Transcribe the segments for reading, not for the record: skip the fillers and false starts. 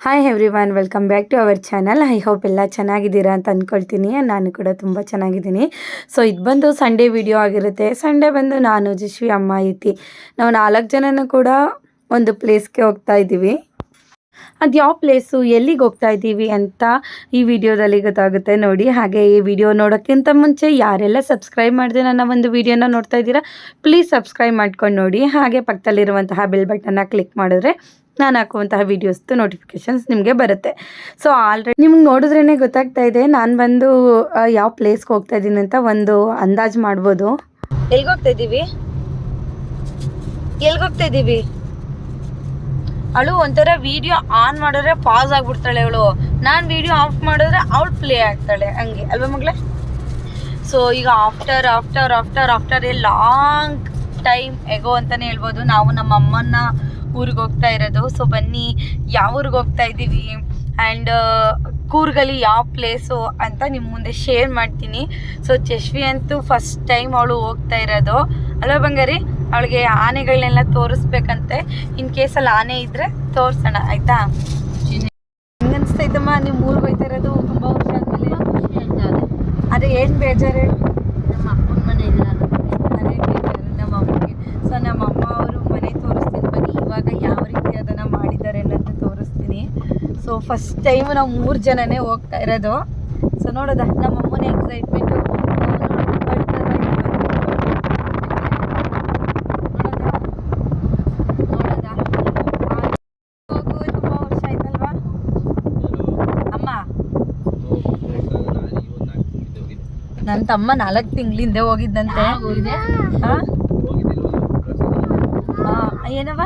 Hi everyone, welcome back to our channel. I hope ಎಲ್ಲ ಚೆನ್ನಾಗಿದ್ದೀರಾ ಅಂತ ಅಂದ್ಕೊಳ್ತೀನಿ. ನಾನು ಕೂಡ ತುಂಬ ಚೆನ್ನಾಗಿದ್ದೀನಿ. ಸೊ ಇದು ಬಂದು ಸಂಡೇ ವಿಡಿಯೋ ಆಗಿರುತ್ತೆ. ಸಂಡೇ ಬಂದು ನಾನು ಜಶ್ವಿ ಅಮ್ಮ ಐತಿ ನಾವು 4 ಜನನೂ ಕೂಡ ಒಂದು ಪ್ಲೇಸ್ಗೆ ಹೋಗ್ತಾ ಇದ್ದೀವಿ. ಅದು ಯಾವ ಪ್ಲೇಸು, ಎಲ್ಲಿಗೆ ಹೋಗ್ತಾ ಇದ್ದೀವಿ ಅಂತ ಈ ವಿಡಿಯೋದಲ್ಲಿ ಗೊತ್ತಾಗುತ್ತೆ ನೋಡಿ. ಹಾಗೆ ಈ ವಿಡಿಯೋ ನೋಡೋಕ್ಕಿಂತ ಮುಂಚೆ ಯಾರೆಲ್ಲ ಸಬ್ಸ್ಕ್ರೈಬ್ ಮಾಡಿದೆ ನನ್ನ ಒಂದು ವಿಡಿಯೋನ ನೋಡ್ತಾ ಇದ್ದೀರಾ, ಪ್ಲೀಸ್ ಸಬ್ಸ್ಕ್ರೈಬ್ ಮಾಡ್ಕೊಂಡು ನೋಡಿ. ಹಾಗೆ ಪಕ್ಕದಲ್ಲಿರುವಂತಹ ಬೆಲ್ ಬಟನ್ನ ಕ್ಲಿಕ್ ಮಾಡಿದ್ರೆ ನಾನು ಹಾಕುವಂತಹ ವೀಡಿಯೋಸ್ದು ನೋಟಿಫಿಕೇಷನ್ಸ್ ನಿಮಗೆ ಬರುತ್ತೆ. ಸೊ ಆಲ್ರೆಡಿ ನಿಮ್ಗೆ ನೋಡಿದ್ರೇ ಗೊತ್ತಾಗ್ತಾ ಇದೆ ನಾನು ಬಂದು ಯಾವ ಪ್ಲೇಸ್ಗೆ ಹೋಗ್ತಾ ಇದ್ದೀನಿ ಅಂತ ಒಂದು ಅಂದಾಜು ಮಾಡ್ಬೋದು. ಎಲ್ಲಿಗೆ ಹೋಗ್ತಾ ಇದ್ದೀವಿ ಅವಳು ಒಂಥರ ವಿಡಿಯೋ ಆನ್ ಮಾಡಿದ್ರೆ ಪಾಸ್ ಆಗಿಬಿಡ್ತಾಳೆ ಅವಳು, ನಾನು ವಿಡಿಯೋ ಆಫ್ ಮಾಡಿದ್ರೆ ಅವಳು ಪ್ಲೇ ಆಗ್ತಾಳೆ, ಹಂಗೆ ಅಲ್ವಾ ಮಗಳೇ? ಸೊ ಈಗ after A long time ago ಅಂತಲೇ ಹೇಳ್ಬೋದು ನಾವು ನಮ್ಮ ಅಮ್ಮನ ಊರಿಗೆ ಹೋಗ್ತಾ ಇರೋದು. ಸೊ ಬನ್ನಿ ಯಾವ ಊರಿಗೆ ಹೋಗ್ತಾ ಇದ್ದೀವಿ ಆ್ಯಂಡ್ ಕೂರ್ಗಲ್ಲಿ ಯಾವ ಪ್ಲೇಸು ಅಂತ ನಿಮ್ಮ ಮುಂದೆ ಶೇರ್ ಮಾಡ್ತೀನಿ. ಸೊ ಜಶ್ವಿ ಅಂತೂ ಫಸ್ಟ್ ಟೈಮ್ ಅವಳು ಹೋಗ್ತಾ ಇರೋದು ಅಲ್ವಾ ಬಂಗಾರಿ? ಅವಳಿಗೆ ಆನೆಗಳನ್ನೆಲ್ಲ ತೋರಿಸ್ಬೇಕಂತೆ. ಇನ್ ಕೇಸಲ್ಲಿ ಆನೆ ಇದ್ರೆ ತೋರಿಸೋಣ ಆಯ್ತಾ? ಹೆಂಗನ್ಸ್ತೈತಮ್ಮ ನೀವು ಊರಿಗೆ ಹೋಗ್ತಾ ಇರೋದು ತುಂಬ ವರ್ಷ ಆದಮೇಲೆ? ಅದೇ ಏನು ಬೇಜಾರು ಹೇಳು? ನಮ್ಮ ಅಪ್ಪನ ಮನೆ ಇಲ್ಲ, ಅದೇ ಬೇಜಾರು ನಮ್ಮ ಅಮ್ಮಗೆ. ಸೊ ನಮ್ಮ ಅಮ್ಮ ಅವರು ಮನೆ ತೋರಿಸ್ತೀನಿ ಬನ್ನಿ, ಇವಾಗ ಯಾವ ರೀತಿ ಅದನ್ನು ಮಾಡಿದ್ದಾರೆ ಅನ್ನೋದು ತೋರಿಸ್ತೀನಿ. ಸೊ ಫಸ್ಟ್ ಟೈಮ್ ನಾವು 3 ಜನನೇ ಹೋಗ್ತಾ ಇರೋದು. ಸೊ ನೋಡೋದ ನಮ್ಮ ಅಮ್ಮನ ಎಕ್ಸೈಟ್ಮೆಂಟು ನನ್ನ ತಮ್ಮ 4 ತಿಂಗಳಿಂದ ಹೋಗಿದ್ದಂತೆ. ಏನವ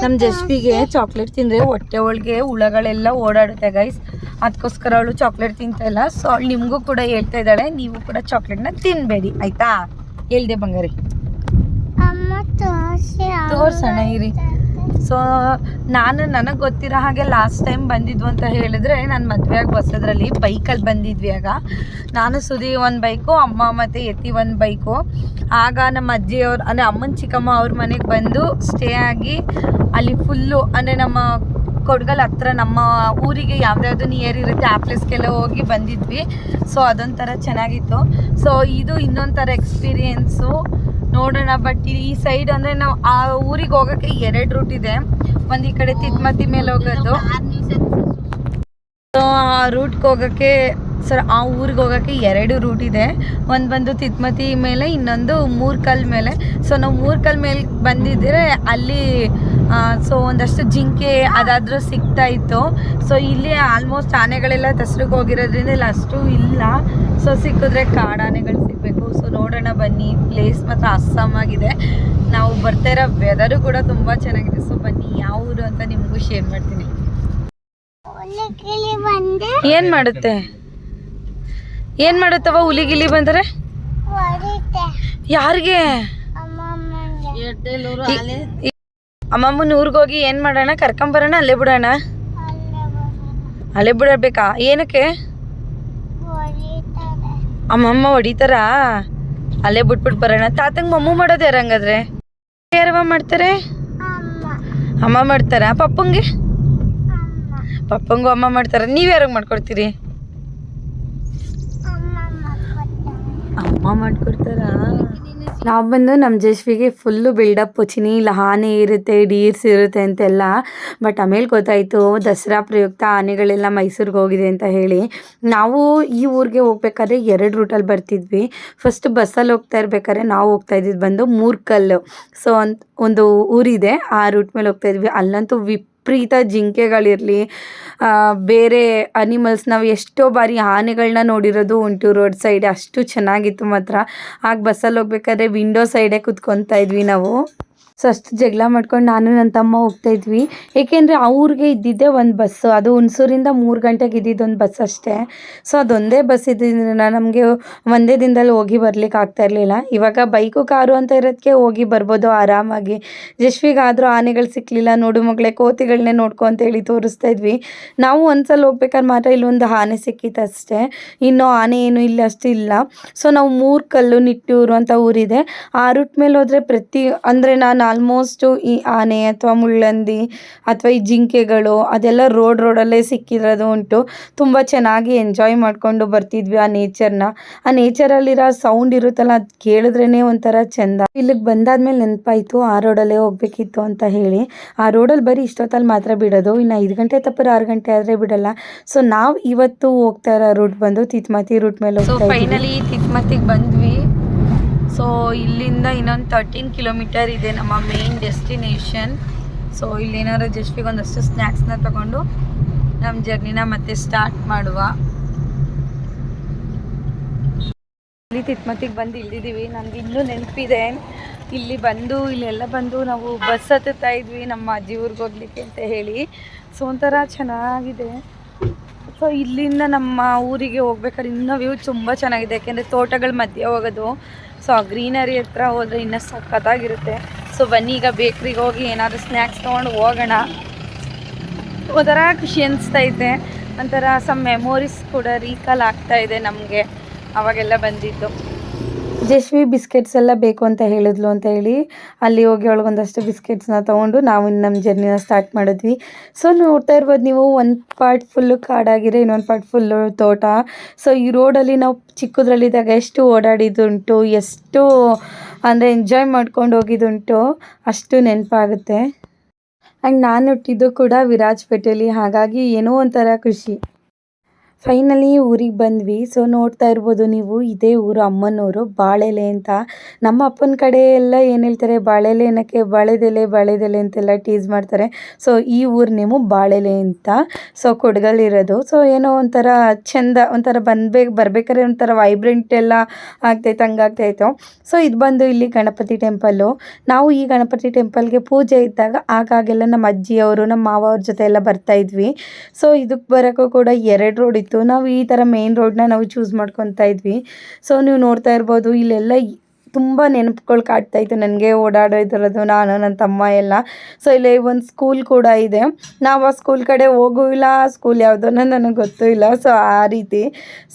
ನಮ್ಮ ಜಶ್ವಿಗೆ ಚಾಕ್ಲೇಟ್ ತಿಂದರೆ ಹೊಟ್ಟೆ ಒಳಗೆ ಹುಳಗಳೆಲ್ಲ ಓಡಾಡುತ್ತೆ ಗೈಸ್, ಅದಕ್ಕೋಸ್ಕರ ಅವಳು ಚಾಕ್ಲೇಟ್ ತಿಂತಾ ಇಲ್ಲ. ಸೊ ಅವಳು ನಿಮಗೂ ಕೂಡ ಹೇಳ್ತಾ ಇದ್ದಾಳೆ, ನೀವು ಕೂಡ ಚಾಕ್ಲೇಟ್ನ ತಿನ್ನಬೇಡಿ ಆಯ್ತಾ? ಹೇಳ್ದೆ ಬಂಗಾರಿ, ತೋರ್ಸೋಣ ಇರಿ. ಸೊ ನನಗೆ ಗೊತ್ತಿರೋ ಹಾಗೆ ಲಾಸ್ಟ್ ಟೈಮ್ ಬಂದಿದ್ವು ಅಂತ ಹೇಳಿದ್ರೆ ನಾನು ಮದುವೆಯಾಗಿ ಬಸ್ಸದ್ರಲ್ಲಿ ಬೈಕಲ್ಲಿ ಬಂದಿದ್ವಿ. ಆಗ ನಾನು ಸುದಿ ಒಂದು ಬೈಕು, ಅಮ್ಮ ಮತ್ತು ಯತಿ ಒಂದು ಬೈಕು. ಆಗ ನಮ್ಮ ಅಜ್ಜಿಯವ್ರು ಅಂದರೆ ಅಮ್ಮನ ಚಿಕ್ಕಮ್ಮ ಅವ್ರ ಮನೆಗೆ ಬಂದು ಸ್ಟೇ ಆಗಿ ಅಲ್ಲಿ ಫುಲ್ಲು ಅಂದರೆ ನಮ್ಮ ಕೊಡಗಲ್ ಹತ್ರ ನಮ್ಮ ಊರಿಗೆ ಯಾವ್ದಾವ್ದು ನಿಯರ್ ಇರುತ್ತೆ ಆ ಪ್ಲೇಸ್ಗೆಲ್ಲ ಹೋಗಿ ಬಂದಿದ್ವಿ. ಸೊ ಅದೊಂಥರ ಚೆನ್ನಾಗಿತ್ತು. ಸೊ ಇದು ಇನ್ನೊಂಥರ ಎಕ್ಸ್ಪೀರಿಯೆನ್ಸು ನೋಡೋಣ. ಬಟ್ ಈ ಸೈಡ್ ಅಂದರೆ ನಾವು ಆ ಊರಿಗೆ ಹೋಗೋಕ್ಕೆ 2 ರೂಟ್ ಇದೆ. ಒಂದು ಈ ಕಡೆ ತಿತ್ಮತಿ ಮೇಲೆ ಹೋಗೋದು, ಸೊ ಆ ರೂಟ್ಗೆ ಹೋಗೋಕ್ಕೆ ಆ ಊರಿಗೆ ಹೋಗೋಕ್ಕೆ 2 ರೂಟ್ ಇದೆ. ಒಂದು ಬಂದು ತಿತ್ಮತಿ ಮೇಲೆ, ಇನ್ನೊಂದು ಮೂರ್ಕಲ್ ಮೇಲೆ. ಸೊ ನಾವು ಮೂರ್ಕಲ್ ಮೇಲೆ ಬಂದಿದ್ದರೆ ಅಲ್ಲಿ ಸೊ ಒಂದಷ್ಟು ಜಿಂಕೆ ಅದಾದರೂ ಸಿಗ್ತಾ ಇತ್ತು. ಸೊ ಇಲ್ಲಿ ಆಲ್ಮೋಸ್ಟ್ ಆನೆಗಳೆಲ್ಲ ದಸರಿಗೆ ಹೋಗಿರೋದ್ರಿಂದ ಇಲ್ಲಿ ಅಷ್ಟು ಇಲ್ಲ. ಸೊ ಸಿಕ್ಕಿದ್ರೆ ಕಾಡಾನೆಗಳು ಸಿಗಬೇಕು. ಸೊ ನೋಡೋಣ ಬನ್ನಿ. ಪ್ಲೇಸ್ ಮಾತ್ರ ಅಸ್ಸಾಮಾಗಿದೆ. ನಾವು ಬರ್ತಾ ಇರೋ ವೆದರು ಕೂಡ ತುಂಬ ಚೆನ್ನಾಗಿದೆ. ಸೊ ಬನ್ನಿ ಯಾವ ಊರು ಅಂತ ನಿಮಗೂ ಶೇರ್ ಮಾಡ್ತೀನಿ. ಏನು ಮಾಡುತ್ತವ ಹುಲಿಗಿಲಿ ಬಂದರೆ? ಯಾರಿಗೆ? ಅಮ್ಮಮ್ಮನ ಊರಿಗೆ ಹೋಗಿ ಏನು ಮಾಡೋಣ? ಕರ್ಕೊಂಬರೋಣ, ಅಲ್ಲೇ ಬಿಡೋಣ? ಅಲ್ಲೇ ಬಿಡಬೇಕಾ? ಏನಕ್ಕೆ? ಅಮ್ಮಮ್ಮ ಹೊಡಿತಾರಾ? ಅಲ್ಲೇ ಬಿಟ್ಬಿಟ್ಟು ಬರೋಣ. ತಾತಂಗೆ ಮಮ್ಮು ಮಾಡೋದು ಯಾರು ಹಂಗಾದ್ರೆ? ಯಾರವ ಮಾಡ್ತಾರೆ? ಅಮ್ಮ ಮಾಡ್ತಾರಾ? ಪಪ್ಪಂಗೂ ಅಮ್ಮ ಮಾಡ್ತಾರ. ನೀವು ಯಾರಿಗೆ ಮಾಡ್ಕೊಡ್ತೀರಿ? ಅಮ್ಮ ಮಾಡ್ಕೊಡ್ತಾರಾ? ನಾವು ಬಂದು ನಮ್ಮ ಜಶ್ವಿಗೆ ಫುಲ್ಲು ಬಿಲ್ಡಪ್, ಚಿನಿಲ್ ಆನೆ ಇರುತ್ತೆ, ಡೀರ್ಸ್ ಇರುತ್ತೆ ಅಂತೆಲ್ಲ. ಬಟ್ ಆಮೇಲೆ ಗೊತ್ತಾಯಿತು ದಸರಾ ಪ್ರಯುಕ್ತ ಆನೆಗಳೆಲ್ಲ ಮೈಸೂರಿಗೆ ಹೋಗಿದೆ ಅಂತ ಹೇಳಿ. ನಾವು ಈ ಊರಿಗೆ ಹೋಗ್ಬೇಕಾದ್ರೆ 2 ರೂಟಲ್ಲಿ ಬರ್ತಿದ್ವಿ. ಫಸ್ಟ್ ಬಸ್ಸಲ್ಲಿ ಹೋಗ್ತಾ ಇರ್ಬೇಕಾದ್ರೆ ನಾವು ಹೋಗ್ತಾ ಇದ್ದಿದ್ದು ಬಂದು ಮೂರ್ಕಲ್ಲು. ಸೊ ಒಂದು ಊರಿದೆ, ಆ ರೂಟ್ ಮೇಲೆ ಹೋಗ್ತಾ ಇದ್ವಿ. ಅಲ್ಲಂತೂ ವಿಪರೀತ ಜಿಂಕೆಗಳಿರಲಿ, ಬೇರೆ ಅನಿಮಲ್ಸ್, ನಾವು ಎಷ್ಟೋ ಬಾರಿ ಆನೆಗಳನ್ನ ನೋಡಿರೋದು ಉಂಟು ರೋಡ್ ಸೈಡ್. ಅಷ್ಟು ಚೆನ್ನಾಗಿತ್ತು ಮಾತ್ರ. ಆಗ ಬಸ್ಸಲ್ಲಿ ಹೋಗ್ಬೇಕಾದ್ರೆ ವಿಂಡೋ ಸೈಡೇ ಕುತ್ಕೊತಾ ಇದ್ವಿ ನಾವು. ಸೊ ಅಷ್ಟು ಜಗಳ ಮಾಡ್ಕೊಂಡು ನಾನು ನನ್ನ ತಮ್ಮ ಹೋಗ್ತಾ ಇದ್ವಿ. ಏಕೆಂದರೆ ಆ ಊರಿಗೆ ಇದ್ದಿದ್ದೇ ಒಂದು ಬಸ್ಸು, ಅದು ಹುಣಸೂರಿಂದ 3 ಗಂಟೆಗೆ ಇದ್ದಿದ್ದೊಂದು ಬಸ್ ಅಷ್ಟೇ. ಸೊ ಅದೊಂದೇ ಬಸ್ ಇದ್ದಿದ್ದರಿಂದ ನಮಗೆ ಒಂದೇ ದಿನದಲ್ಲಿ ಹೋಗಿ ಬರ್ಲಿಕ್ಕೆ ಆಗ್ತಾ ಇರಲಿಲ್ಲ. ಇವಾಗ ಬೈಕು ಕಾರು ಅಂತ ಇರೋದಕ್ಕೆ ಹೋಗಿ ಬರ್ಬೋದು ಆರಾಮಾಗಿ. ಜಶ್ವಿಗಾದರೂ ಆನೆಗಳು ಸಿಕ್ಕಲಿಲ್ಲ. ನೋಡು ಮಗಳೇ, ಕೋತಿಗಳನ್ನೇ ನೋಡ್ಕೊ ಅಂತ ಹೇಳಿ ತೋರಿಸ್ತಾ ಇದ್ವಿ. ನಾವು ಒಂದ್ಸಲ ಹೋಗ್ಬೇಕಾದ್ರೆ ಮಾತ್ರ ಇಲ್ಲೊಂದು ಆನೆ ಸಿಕ್ಕಿತ್ತು ಅಷ್ಟೇ, ಇನ್ನೂ ಆನೆ ಏನು ಇಲ್ಲಿ ಅಷ್ಟು ಇಲ್ಲ. ಸೊ ನಾವು ಮೂರ್ಕಲ್ಲು, ನಿಟ್ಟೂರು ಅಂತ ಊರಿದೆ, ಆ ರೂಟ್ ಮೇಲೆ ಹೋದರೆ ಅಂದರೆ ನಾನು ಆಲ್ಮೋಸ್ಟ್ ಈ ಆನೆ ಅಥವಾ ಮುಳ್ಳಂದಿ ಅಥವಾ ಈ ಜಿಂಕೆಗಳು ಅದೆಲ್ಲ ರೋಡಲ್ಲೇ ಸಿಕ್ಕಿರೋದು ಉಂಟು. ತುಂಬ ಚೆನ್ನಾಗಿ ಎಂಜಾಯ್ ಮಾಡಿಕೊಂಡು ಬರ್ತಿದ್ವಿ ಆ ನೇಚರ್ನ. ಆ ನೇಚರಲ್ಲಿರೋ ಸೌಂಡ್ ಇರುತ್ತಲ್ಲ, ಅದು ಕೇಳಿದ್ರೇ ಒಂಥರ ಚೆಂದ. ಇಲ್ಲಿಗೆ ಬಂದಾದ್ಮೇಲೆ ನೆನಪಾಯಿತು ಆ ರೋಡಲ್ಲೇ ಹೋಗ್ಬೇಕಿತ್ತು ಅಂತ ಹೇಳಿ. ಆ ರೋಡಲ್ಲಿ ಬರೀ ಇಷ್ಟೊತ್ತಲ್ಲಿ ಮಾತ್ರ ಬಿಡೋದು, ಇನ್ನು 5 ಗಂಟೆ ತಪ್ಪರೆ 6 ಗಂಟೆ ಆದರೆ ಬಿಡಲ್ಲ. ಸೊ ನಾವು ಇವತ್ತು ಹೋಗ್ತಾ ಇರೋ ರೂಟ್ ಬಂದು ತಿತ್ಮತಿ ರೂಟ್ ಮೇಲೆ ಹೋಗ್ತಾ ಇದ್ದೀವಿ. ಫೈನಲಿ ತಿತ್ಮತಿಗೆ ಬಂದ್ವಿ. ಸೊ ಇಲ್ಲಿಂದ ಇನ್ನೊಂದು 13 ಕಿಲೋಮೀಟರ್ ಇದೆ ನಮ್ಮ ಮೇನ್ ಡೆಸ್ಟಿನೇಷನ್. ಸೊ ಇಲ್ಲೇನಾದ್ರು ಜಸ್ಟಿಗೆ ಒಂದಷ್ಟು ಸ್ನ್ಯಾಕ್ಸ್ನ ತಗೊಂಡು ನಮ್ಮ ಜರ್ನಿನ ಮತ್ತೆ ಸ್ಟಾರ್ಟ್ ಮಾಡುವ. ಇಲ್ಲಿ ತಿತ್ಮತಿಗೆ ಬಂದು ಇಳಿದಿದ್ದೀವಿ. ನನಗೆ ಇನ್ನೂ ನೆನಪಿದೆ, ಇಲ್ಲಿ ಬಂದು ಇಲ್ಲೆಲ್ಲ ಬಂದು ನಾವು ಬಸ್ ಹತ್ತುತ್ತಾ ಇದ್ವಿ ನಮ್ಮ ಅಜ್ಜಿ ಊರಿಗೆ ಹೋಗ್ಲಿಕ್ಕೆ ಅಂತ ಹೇಳಿ. ಸೊ ಒಂಥರ ಚೆನ್ನಾಗಿದೆ. ಸೊ ಇಲ್ಲಿಂದ ನಮ್ಮ ಊರಿಗೆ ಹೋಗ್ಬೇಕಾದ್ರೆ ಇನ್ನೂ ವ್ಯೂ ತುಂಬ ಚೆನ್ನಾಗಿದೆ, ಯಾಕೆಂದರೆ ತೋಟಗಳ ಮಧ್ಯೆ ಹೋಗೋದು. ಸೊ ಆ ಗ್ರೀನರಿ ಹತ್ರ ಹೋದರೆ ಇನ್ನೂ ಸಖತ್ತಾಗಿರುತ್ತೆ. ಸೊ ಬನ್ನಿ ಈಗ ಬೇಕ್ರಿಗೆ ಹೋಗಿ ಏನಾದರೂ ಸ್ನ್ಯಾಕ್ಸ್ ತೊಗೊಂಡು ಹೋಗೋಣ. ಒಂಥರ ಖುಷಿ ಅನಿಸ್ತೈತೆ, ಒಂಥರ ಸಮ್ ಮೆಮೊರೀಸ್ ಕೂಡ ರೀಕಾಲ್ ಆಗ್ತಾ ಇದೆ ನಮಗೆ ಅವಾಗೆಲ್ಲ ಬಂದಿದ್ದು. ಜಶ್ವಿ ಬಿಸ್ಕೆಟ್ಸ್ ಎಲ್ಲ ಬೇಕು ಅಂತ ಹೇಳಿದ್ಲು ಅಂತ ಹೇಳಿ ಅಲ್ಲಿ ಹೋಗಿ ಒಳಗೊಂದಷ್ಟು ಬಿಸ್ಕೆಟ್ಸ್ನ ತೊಗೊಂಡು ನಾವು ನಮ್ಮ ಜರ್ನಿನ ಸ್ಟಾರ್ಟ್ ಮಾಡಿದ್ವಿ. ಸೊ ನೋಡ್ತಾ ಇರ್ಬೋದು ನೀವು, ಒಂದು ಪಾರ್ಟ್ ಫುಲ್ಲು ಕಾಡಾಗಿರೋ, ಇನ್ನೊಂದು ಪಾರ್ಟ್ ಫುಲ್ಲು ತೋಟ. ಸೊ ಈ ರೋಡಲ್ಲಿ ನಾವು ಚಿಕ್ಕದ್ರಲ್ಲಿದ್ದಾಗ ಎಷ್ಟು ಓಡಾಡಿದ್ದುಂಟು, ಎಷ್ಟು ಅಂದರೆ ಎಂಜಾಯ್ ಮಾಡ್ಕೊಂಡು ಹೋಗಿದ್ದುಂಟು, ಅಷ್ಟು ನೆನಪಾಗುತ್ತೆ. ಆ್ಯಂಡ್ ನಾನು ಹುಟ್ಟಿದ್ದು ಕೂಡ ವಿರಾಜಪೇಟೆಯಲ್ಲಿ, ಹಾಗಾಗಿ ಏನೋ ಒಂಥರ ಖುಷಿ. ಫೈನಲಿ ಊರಿಗೆ ಬಂದ್ವಿ. ಸೊ ನೋಡ್ತಾ ಇರ್ಬೋದು ನೀವು, ಇದೇ ಊರು ಅಮ್ಮನೂರು, ಬಾಳೆಲೆ ಅಂತ. ನಮ್ಮ ಅಪ್ಪನ ಕಡೆ ಎಲ್ಲ ಏನು ಹೇಳ್ತಾರೆ, ಬಾಳೆಲೆ ಏನಕ್ಕೆ ಬಾಳೆದೆಲೆ ಅಂತೆಲ್ಲ ಟೀಸ್ ಮಾಡ್ತಾರೆ. ಸೊ ಈ ಊರು ನೇಮು ಬಾಳೆಲೆ ಅಂತ. ಸೊ ಕೊಡಗಲ್ಲಿರೋದು. ಸೊ ಏನೋ ಒಂಥರ ಚೆಂದ, ಒಂಥರ ಬರ್ಬೇಕಾದ್ರೆ ಒಂಥರ ವೈಬ್ರೆಂಟ್ ಎಲ್ಲ ಆಗ್ತೈತೆ, ಹಂಗಾಗ್ತಾಯಿತ್ತು. ಸೊ ಇದು ಬಂದು ಇಲ್ಲಿ ಗಣಪತಿ ಟೆಂಪಲ್ಲು. ನಾವು ಈ ಗಣಪತಿ ಟೆಂಪಲ್ಗೆ ಪೂಜೆ ಇದ್ದಾಗ ಆಗಾಗೆಲ್ಲ ನಮ್ಮ ಅಜ್ಜಿಯವರು ನಮ್ಮ ಮಾವ ಅವ್ರ ಜೊತೆ ಎಲ್ಲ ಬರ್ತಾಯಿದ್ವಿ. ಸೊ ಇದಕ್ಕೆ ಬರೋಕ್ಕೂ ಕೂಡ 2 ರೋಡ್ ಇತ್ತು. ನಾವು ಈ ಥರ ಮೇನ್ ರೋಡ್ನ ನಾವು ಚೂಸ್ ಮಾಡ್ಕೊತಾ ಇದ್ವಿ. ಸೊ ನೀವು ನೋಡ್ತಾ ಇರ್ಬೋದು, ಇಲ್ಲೆಲ್ಲ ತುಂಬ ನೆನಪುಗಳು ಕಾಡ್ತಾಯಿತ್ತು ನನಗೆ, ಓಡಾಡೋದಿರೋದು ನಾನು ನನ್ನ ತಮ್ಮ ಎಲ್ಲ. ಸೊ ಇಲ್ಲಿ ಒಂದು ಸ್ಕೂಲ್ ಕೂಡ ಇದೆ. ನಾವು ಆ ಸ್ಕೂಲ್ ಕಡೆ ಹೋಗೂ ಇಲ್ಲ, ಆ ಸ್ಕೂಲ್ ಯಾವುದೋ ನನಗೆ ಗೊತ್ತೂ ಇಲ್ಲ. ಸೊ ಆ ರೀತಿ.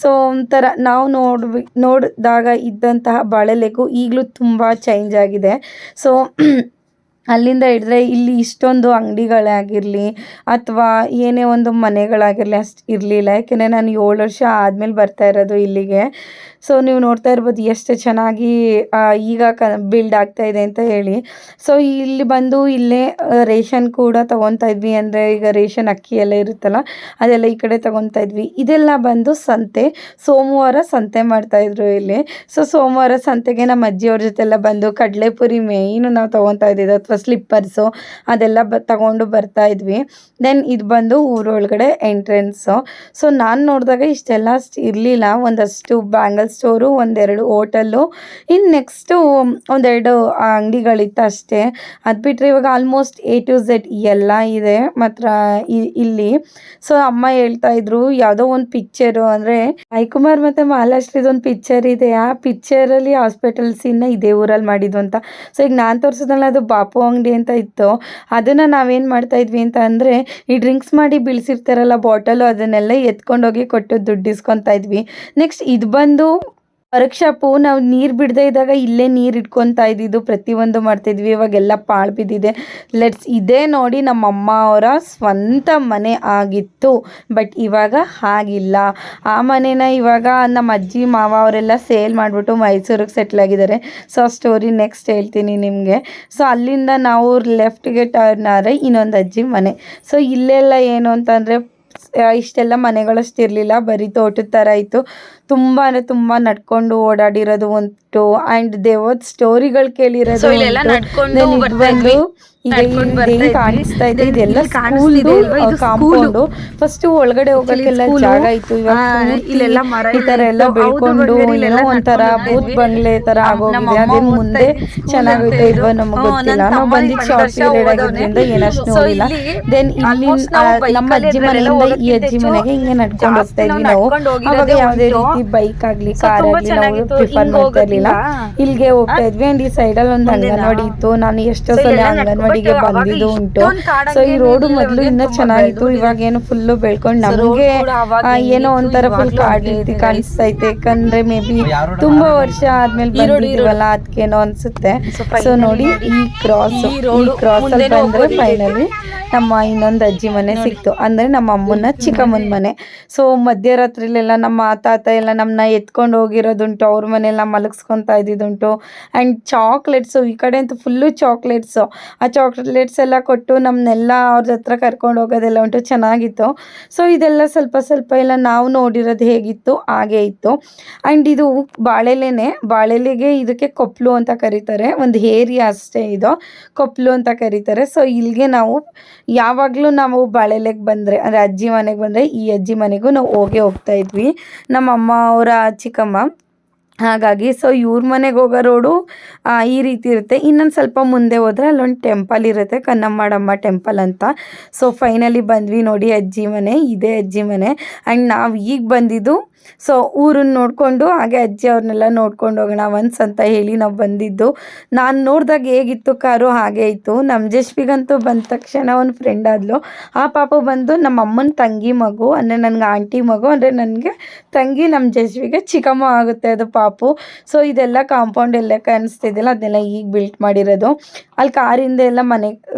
ಸೊ ಒಂಥರ ನಾವು ನೋಡಿದಾಗ ಇದ್ದಂತಹ ಬಾಳೆಲೆಗೂ ಈಗಲೂ ತುಂಬ ಚೇಂಜ್ ಆಗಿದೆ. ಸೊ ಅಲ್ಲಿಂದ ಹಿಡಿದ್ರೆ ಇಲ್ಲಿ ಇಷ್ಟೊಂದು ಅಂಗಡಿಗಳಾಗಿರಲಿ ಅಥವಾ ಏನೇ ಒಂದು ಮನೆಗಳಾಗಿರಲಿ ಅಷ್ಟು ಇರಲಿಲ್ಲ, ಯಾಕೆಂದರೆ ನಾನು 7 ವರ್ಷ ಆದಮೇಲೆ ಬರ್ತಾ ಇರೋದು ಇಲ್ಲಿಗೆ. ಸೊ ನೀವು ನೋಡ್ತಾ ಇರ್ಬೋದು ಎಷ್ಟು ಚೆನ್ನಾಗಿ ಈಗ ಬಿಲ್ಡ್ ಆಗ್ತಾ ಇದೆ ಅಂತ ಹೇಳಿ. ಸೊ ಇಲ್ಲಿ ಬಂದು ಇಲ್ಲೇ ರೇಷನ್ ಕೂಡ ತೊಗೊತಾ ಇದ್ವಿ, ಅಂದರೆ ಈಗ ರೇಷನ್ ಅಕ್ಕಿ ಎಲ್ಲ ಇರುತ್ತಲ್ಲ ಅದೆಲ್ಲ ಈ ಕಡೆ ತೊಗೊತಾ ಇದ್ವಿ. ಇದೆಲ್ಲ ಬಂದು ಸಂತೆ, ಸೋಮವಾರ ಸಂತೆ ಮಾಡ್ತಾಯಿದ್ರು ಇಲ್ಲಿ. ಸೊ ಸೋಮವಾರ ಸಂತೆಗೆ ನಮ್ಮ ಅಜ್ಜಿಯವ್ರ ಜೊತೆಲ್ಲ ಬಂದು ಕಡಲೆಪುರಿ ಮೇಯ್ನು ನಾವು ತೊಗೊತಾ ಇದ್ದಿದ್ದು, ಅಥವಾ ಸ್ಲಿಪ್ಪರ್ಸು ಅದೆಲ್ಲ ತಗೊಂಡು ಬರ್ತಾ ಇದ್ವಿ. ದೆನ್ ಇದು ಬಂದು ಊರೊಳಗಡೆ ಎಂಟ್ರೆನ್ಸು. ಸೊ ನಾನು ನೋಡಿದಾಗ ಇಷ್ಟೆಲ್ಲ ಇರಲಿಲ್ಲ, ಒಂದಷ್ಟು ಬ್ಯಾಂಗಲ್ ಸ್ಟೋರು, 1-2 ಹೋಟೆಲ್ಲು, ಇನ್ನು ನೆಕ್ಸ್ಟು 1-2 ಅಂಗಡಿಗಳಿತ್ತು ಅಷ್ಟೇ. ಅದು ಬಿಟ್ಟರೆ ಇವಾಗ ಆಲ್ಮೋಸ್ಟ್ A to Z ಎಲ್ಲ ಇದೆ ಮಾತ್ರ ಇಲ್ಲಿ. ಸೊ ಅಮ್ಮ ಹೇಳ್ತಾ ಇದ್ರು, ಯಾವುದೋ ಒಂದು ಪಿಕ್ಚರು, ಅಂದರೆ ಸಾಯಿಕುಮಾರ್ ಮತ್ತು ಮಹಾಲಕ್ಷ್ಮಿದೊಂದು ಪಿಕ್ಚರ್ ಇದೆ, ಆ ಪಿಕ್ಚರಲ್ಲಿ ಹಾಸ್ಪಿಟಲ್ ಸೀನ್ನ ಇದೇ ಊರಲ್ಲಿ ಮಾಡಿದ್ದು ಅಂತ. ಸೊ ಈಗ ನಾನು ತೋರಿಸೋದ್ರಲ್ಲ ಅದು ಬಾಪು ಅಂಗಡಿ ಅಂತ ಇತ್ತು. ಅದನ್ನು ನಾವೇನು ಮಾಡ್ತಾ ಇದ್ವಿ ಅಂತ ಅಂದರೆ, ಈ ಡ್ರಿಂಕ್ಸ್ ಮಾಡಿ ಬೀಳಿಸಿರ್ತಾರಲ್ಲ ಬಾಟಲು, ಅದನ್ನೆಲ್ಲ ಎತ್ಕೊಂಡೋಗಿ ಕೊಟ್ಟು ದುಡ್ಡು ಇಸ್ಕೊತಾ ಇದ್ವಿ. ನೆಕ್ಸ್ಟ್ ಇದು ಬಂದು ವರ್ಕ್ಶಾಪು. ನಾವು ನೀರು ಬಿಡದೇ ಇದ್ದಾಗ ಇಲ್ಲೇ ನೀರು ಇಟ್ಕೊತಾ ಇದ್ದಿದ್ದು, ಪ್ರತಿಯೊಂದು ಮಾಡ್ತಾಯಿದ್ವಿ. ಇವಾಗೆಲ್ಲ ಪಾಳು ಬಿದ್ದಿದೆ. ಇದೇ ನೋಡಿ ನಮ್ಮಮ್ಮ ಅವರ ಸ್ವಂತ ಮನೆ ಆಗಿತ್ತು, ಬಟ್ ಇವಾಗ ಹಾಗಿಲ್ಲ. ಆ ಮನೆನ ಇವಾಗ ನಮ್ಮ ಅಜ್ಜಿ ಮಾವ ಅವರೆಲ್ಲ ಸೇಲ್ ಮಾಡಿಬಿಟ್ಟು ಮೈಸೂರಿಗೆ ಸೆಟ್ಲ್ ಆಗಿದ್ದಾರೆ. ಸೊ ಆ ಸ್ಟೋರಿ ನೆಕ್ಸ್ಟ್ ಹೇಳ್ತೀನಿ ನಿಮಗೆ. ಸೊ ಅಲ್ಲಿಂದ ನಾವು ಲೆಫ್ಟ್ಗೆ ಟರ್ನ್ ಆದರೆ ಇನ್ನೊಂದು ಅಜ್ಜಿ ಮನೆ. ಸೊ ಇಲ್ಲೆಲ್ಲ ಏನು ಅಂತಂದರೆ ಇಷ್ಟೆಲ್ಲ ಮನೆಗಳಷ್ಟು ಇರಲಿಲ್ಲ, ಬರೀ ತೋಟದ ಥರ ಇತ್ತು. ತುಂಬ ಅಂದರೆ ತುಂಬ ನಡ್ಕೊಂಡು ಓಡಾಡಿರೋದು ಉಂಟು, ಆ್ಯಂಡ್ ದೇವದ ಸ್ಟೋರಿಗಳು ಕೇಳಿರೋದು ಬಂದು ಈಗ ಹೆಂಗೆ ಕಾಣಿಸ್ತಾ ಇದೆ, ಇದೆಲ್ಲ ಸ್ಕೂಲ್ದು ಕಾಂಪೌಂಡು. ಫಸ್ಟ್ ಒಳಗಡೆ ಹೋಗೋಕ್ಕೆಲ್ಲ ಜಾಗ ಇತ್ತು, ಇಲ್ಲೆಲ್ಲ ಈ ಥರ ಎಲ್ಲ ಬೆಳ್ಕೊಂಡು ಏನೋ ಒಂಥರ ಬೂತ್ ಬಂಗ್ಲೆ ಥರ ಆಗೋಗಿದೆ. ಅದೇನು ಮುಂದೆ ಚೆನ್ನಾಗೈತೆ ಇಲ್ವೋ ನಮಗೆ ಗೊತ್ತಿಲ್ಲ, ನಾವು ಬಂದಿದ್ದು ಶಾರ್ಟ್ ಪೀರಿಯಡ್ ಆಗಿದ್ದರಿಂದ ಏನಷ್ಟು ನೋಡಿಲ್ಲ. ದೆನ್ ಇಲ್ಲಿ ನಮ್ಮ ಅಜ್ಜಿ ಮನೆಯಿಂದ ಈ ಅಜ್ಜಿ ಮನೆಗೆ ಹಿಂಗೆ ನಡ್ಕೊಂಡು ಹೋಗ್ತಾ ಇದ್ವಿ ನಾವು. ಅವಾಗ ಯಾವುದೇ ರೀತಿ ರೀತಿ ಬೈಕ್ ಆಗ್ಲಿ ಕಾರ್ ಆಗ್ಲಿ ನಾವು ಪ್ರಿಫರ್ ಮಾಡ್ತಾ ಇರ್ಲಿಲ್ಲ, ಇಲ್ಲಿಗೆ ಹೋಗ್ತಾ ಇದ್ವಿ. ಅಂಡ್ ಈ ಸೈಡಲ್ಲಿ ಒಂದು ಅಂಗನವಾಡಿ ಇತ್ತು. ನಾನು ಎಷ್ಟೋ ಸಲ ಅಂಗನವಾಡಿಗೆ ಬಂದಿದ್ದು ಉಂಟು. ಸೊ ಈ ರೋಡು ಮೊದಲು ಇನ್ನೂ ಚೆನ್ನಾಗಿತ್ತು, ಇವಾಗ ಏನು ಫುಲ್ಲು ಬೆಳ್ಕೊಂಡು ನಮಗೆ ಏನೋ ಒಂಥರ ಫುಲ್ ಕಾಡು ರೀತಿ ಕಾಣಿಸ್ತೈತೆ. ಯಾಕಂದ್ರೆ ಮೇ ಬಿ ತುಂಬಾ ವರ್ಷ ಆದ್ಮೇಲೆ ಬಂದಿದ್ದೀವಲ್ಲ ಅದಕ್ಕೇನೋ ಅನ್ಸುತ್ತೆ. ಸೊ ನೋಡಿ ಈ ಕ್ರಾಸ್ ಅಲ್ಲಿ ಬಂದ್ರೆ ಫೈನಲಿ ನಮ್ಮ ಇನ್ನೊಂದು ಅಜ್ಜಿ ಮನೆ ಸಿಕ್ತು, ಅಂದ್ರೆ ನಮ್ಮ ಅಮ್ಮನ ಚಿಕ್ಕಮ್ಮನ ಮನೆ. ಸೊ ಮಧ್ಯರಾತ್ರಿಲೆಲ್ಲ ನಮ್ಮ ತಾತ ಎಲ್ಲ ನಮ್ಮನ್ನ ಎತ್ಕೊಂಡು ಹೋಗಿರೋದುಂಟು, ಅವ್ರ ಮನೆಯೆಲ್ಲ ಮಲಗಿಸ್ಕೊತಾ ಇದ್ದಿದ್ದುಂಟು. ಆ್ಯಂಡ್ ಚಾಕ್ಲೇಟ್ಸು, ಈ ಕಡೆ ಅಂತೂ ಫುಲ್ಲು ಚಾಕ್ಲೇಟ್ಸು, ಆ ಚಾಕ್ಲೇಟ್ಸ್ ಎಲ್ಲ ಕೊಟ್ಟು ನಮ್ಮನ್ನೆಲ್ಲ ಅವ್ರ ಹತ್ರ ಕರ್ಕೊಂಡು ಹೋಗೋದೆಲ್ಲ ಉಂಟು, ಚೆನ್ನಾಗಿತ್ತು. ಸೊ ಇದೆಲ್ಲ ಸ್ವಲ್ಪ ಸ್ವಲ್ಪ ಎಲ್ಲ ನಾವು ನೋಡಿರೋದು ಹೇಗಿತ್ತು ಹಾಗೆ ಇತ್ತು. ಆ್ಯಂಡ್ ಇದು ಬಾಳೆಲೆಗೆ ಇದಕ್ಕೆ ಕೊಪ್ಪಲು ಅಂತ ಕರೀತಾರೆ, ಒಂದು ಏರಿಯಾ ಅಷ್ಟೇ ಇದು, ಕೊಪ್ಪಲು ಅಂತ ಕರೀತಾರೆ. ಸೊ ಇಲ್ಲಿಗೆ ನಾವು ಯಾವಾಗಲೂ ನಾವು ಬಾಳೆಲೆಗೆ ಬಂದರೆ ಅಂದರೆ ಅಜ್ಜಿ ಮನೆಗೆ ಬಂದರೆ ಈ ಅಜ್ಜಿ ಮನೆಗೂ ನಾವು ಹೋಗ್ತಾ ಇದ್ವಿ, ನಮ್ಮ ಅಮ್ಮ ಅವರ ಚಿಕ್ಕಮ್ಮ. ಹಾಗಾಗಿ ಸೊ ಇವ್ರ ಮನೆಗೆ ಹೋಗೋ ರೋಡು ಈ ರೀತಿ ಇರುತ್ತೆ. ಇನ್ನೊಂದು ಸ್ವಲ್ಪ ಮುಂದೆ ಹೋದರೆ ಅಲ್ಲೊಂದು ಟೆಂಪಲ್ ಇರುತ್ತೆ, ಕನ್ನಮ್ಮಡಮ್ಮ ಟೆಂಪಲ್ ಅಂತ. ಸೊ ಫೈನಲಿ ಬಂದ್ವಿ ನೋಡಿ ಅಜ್ಜಿ ಮನೆ, ಇದೇ ಅಜ್ಜಿ ಮನೆ. ಆ್ಯಂಡ್ ನಾವು ಈಗ ಬಂದಿದ್ದು ಸೊ ಊರನ್ನ ನೋಡಿಕೊಂಡು ಹಾಗೆ ಅಜ್ಜಿ ಅವ್ರನ್ನೆಲ್ಲ ನೋಡ್ಕೊಂಡು ಹೋಗೋಣ ಒನ್ಸ್ ಅಂತ ಹೇಳಿ ನಾವು ಬಂದಿದ್ದು. ನಾನು ನೋಡಿದಾಗ ಹೇಗಿತ್ತು ಕಾರು ಹಾಗೆ ಇತ್ತು. ನಮ್ಮ ಜಶ್ವಿಗಂತೂ ಬಂದ ತಕ್ಷಣ ಒಂದು ಫ್ರೆಂಡ್ ಆದಳು, ಆ ಪಾಪು ಬಂದು ನಮ್ಮ ಅಮ್ಮನ ತಂಗಿ ಮಗು, ಅಂದರೆ ನನಗೆ ಆಂಟಿ ಮಗು, ಅಂದರೆ ನನಗೆ ತಂಗಿ, ನಮ್ಮ ಜಶ್ವಿಗೆ ಚಿಕ್ಕಮ್ಮ ಆಗುತ್ತೆ ಅದು ಪಾಪು. ಸೊ ಇದೆಲ್ಲ ಕಾಂಪೌಂಡ್ ಎಲ್ಲ ಕಾಣಿಸ್ತಿದೆಯಲ್ಲ ಅದನ್ನೆಲ್ಲ ಈಗ ಬಿಲ್ಟ್ ಮಾಡಿರೋದು. ಅಲ್ಲಿ ಕಾರಿಂದ ಎಲ್ಲ ಮನೆ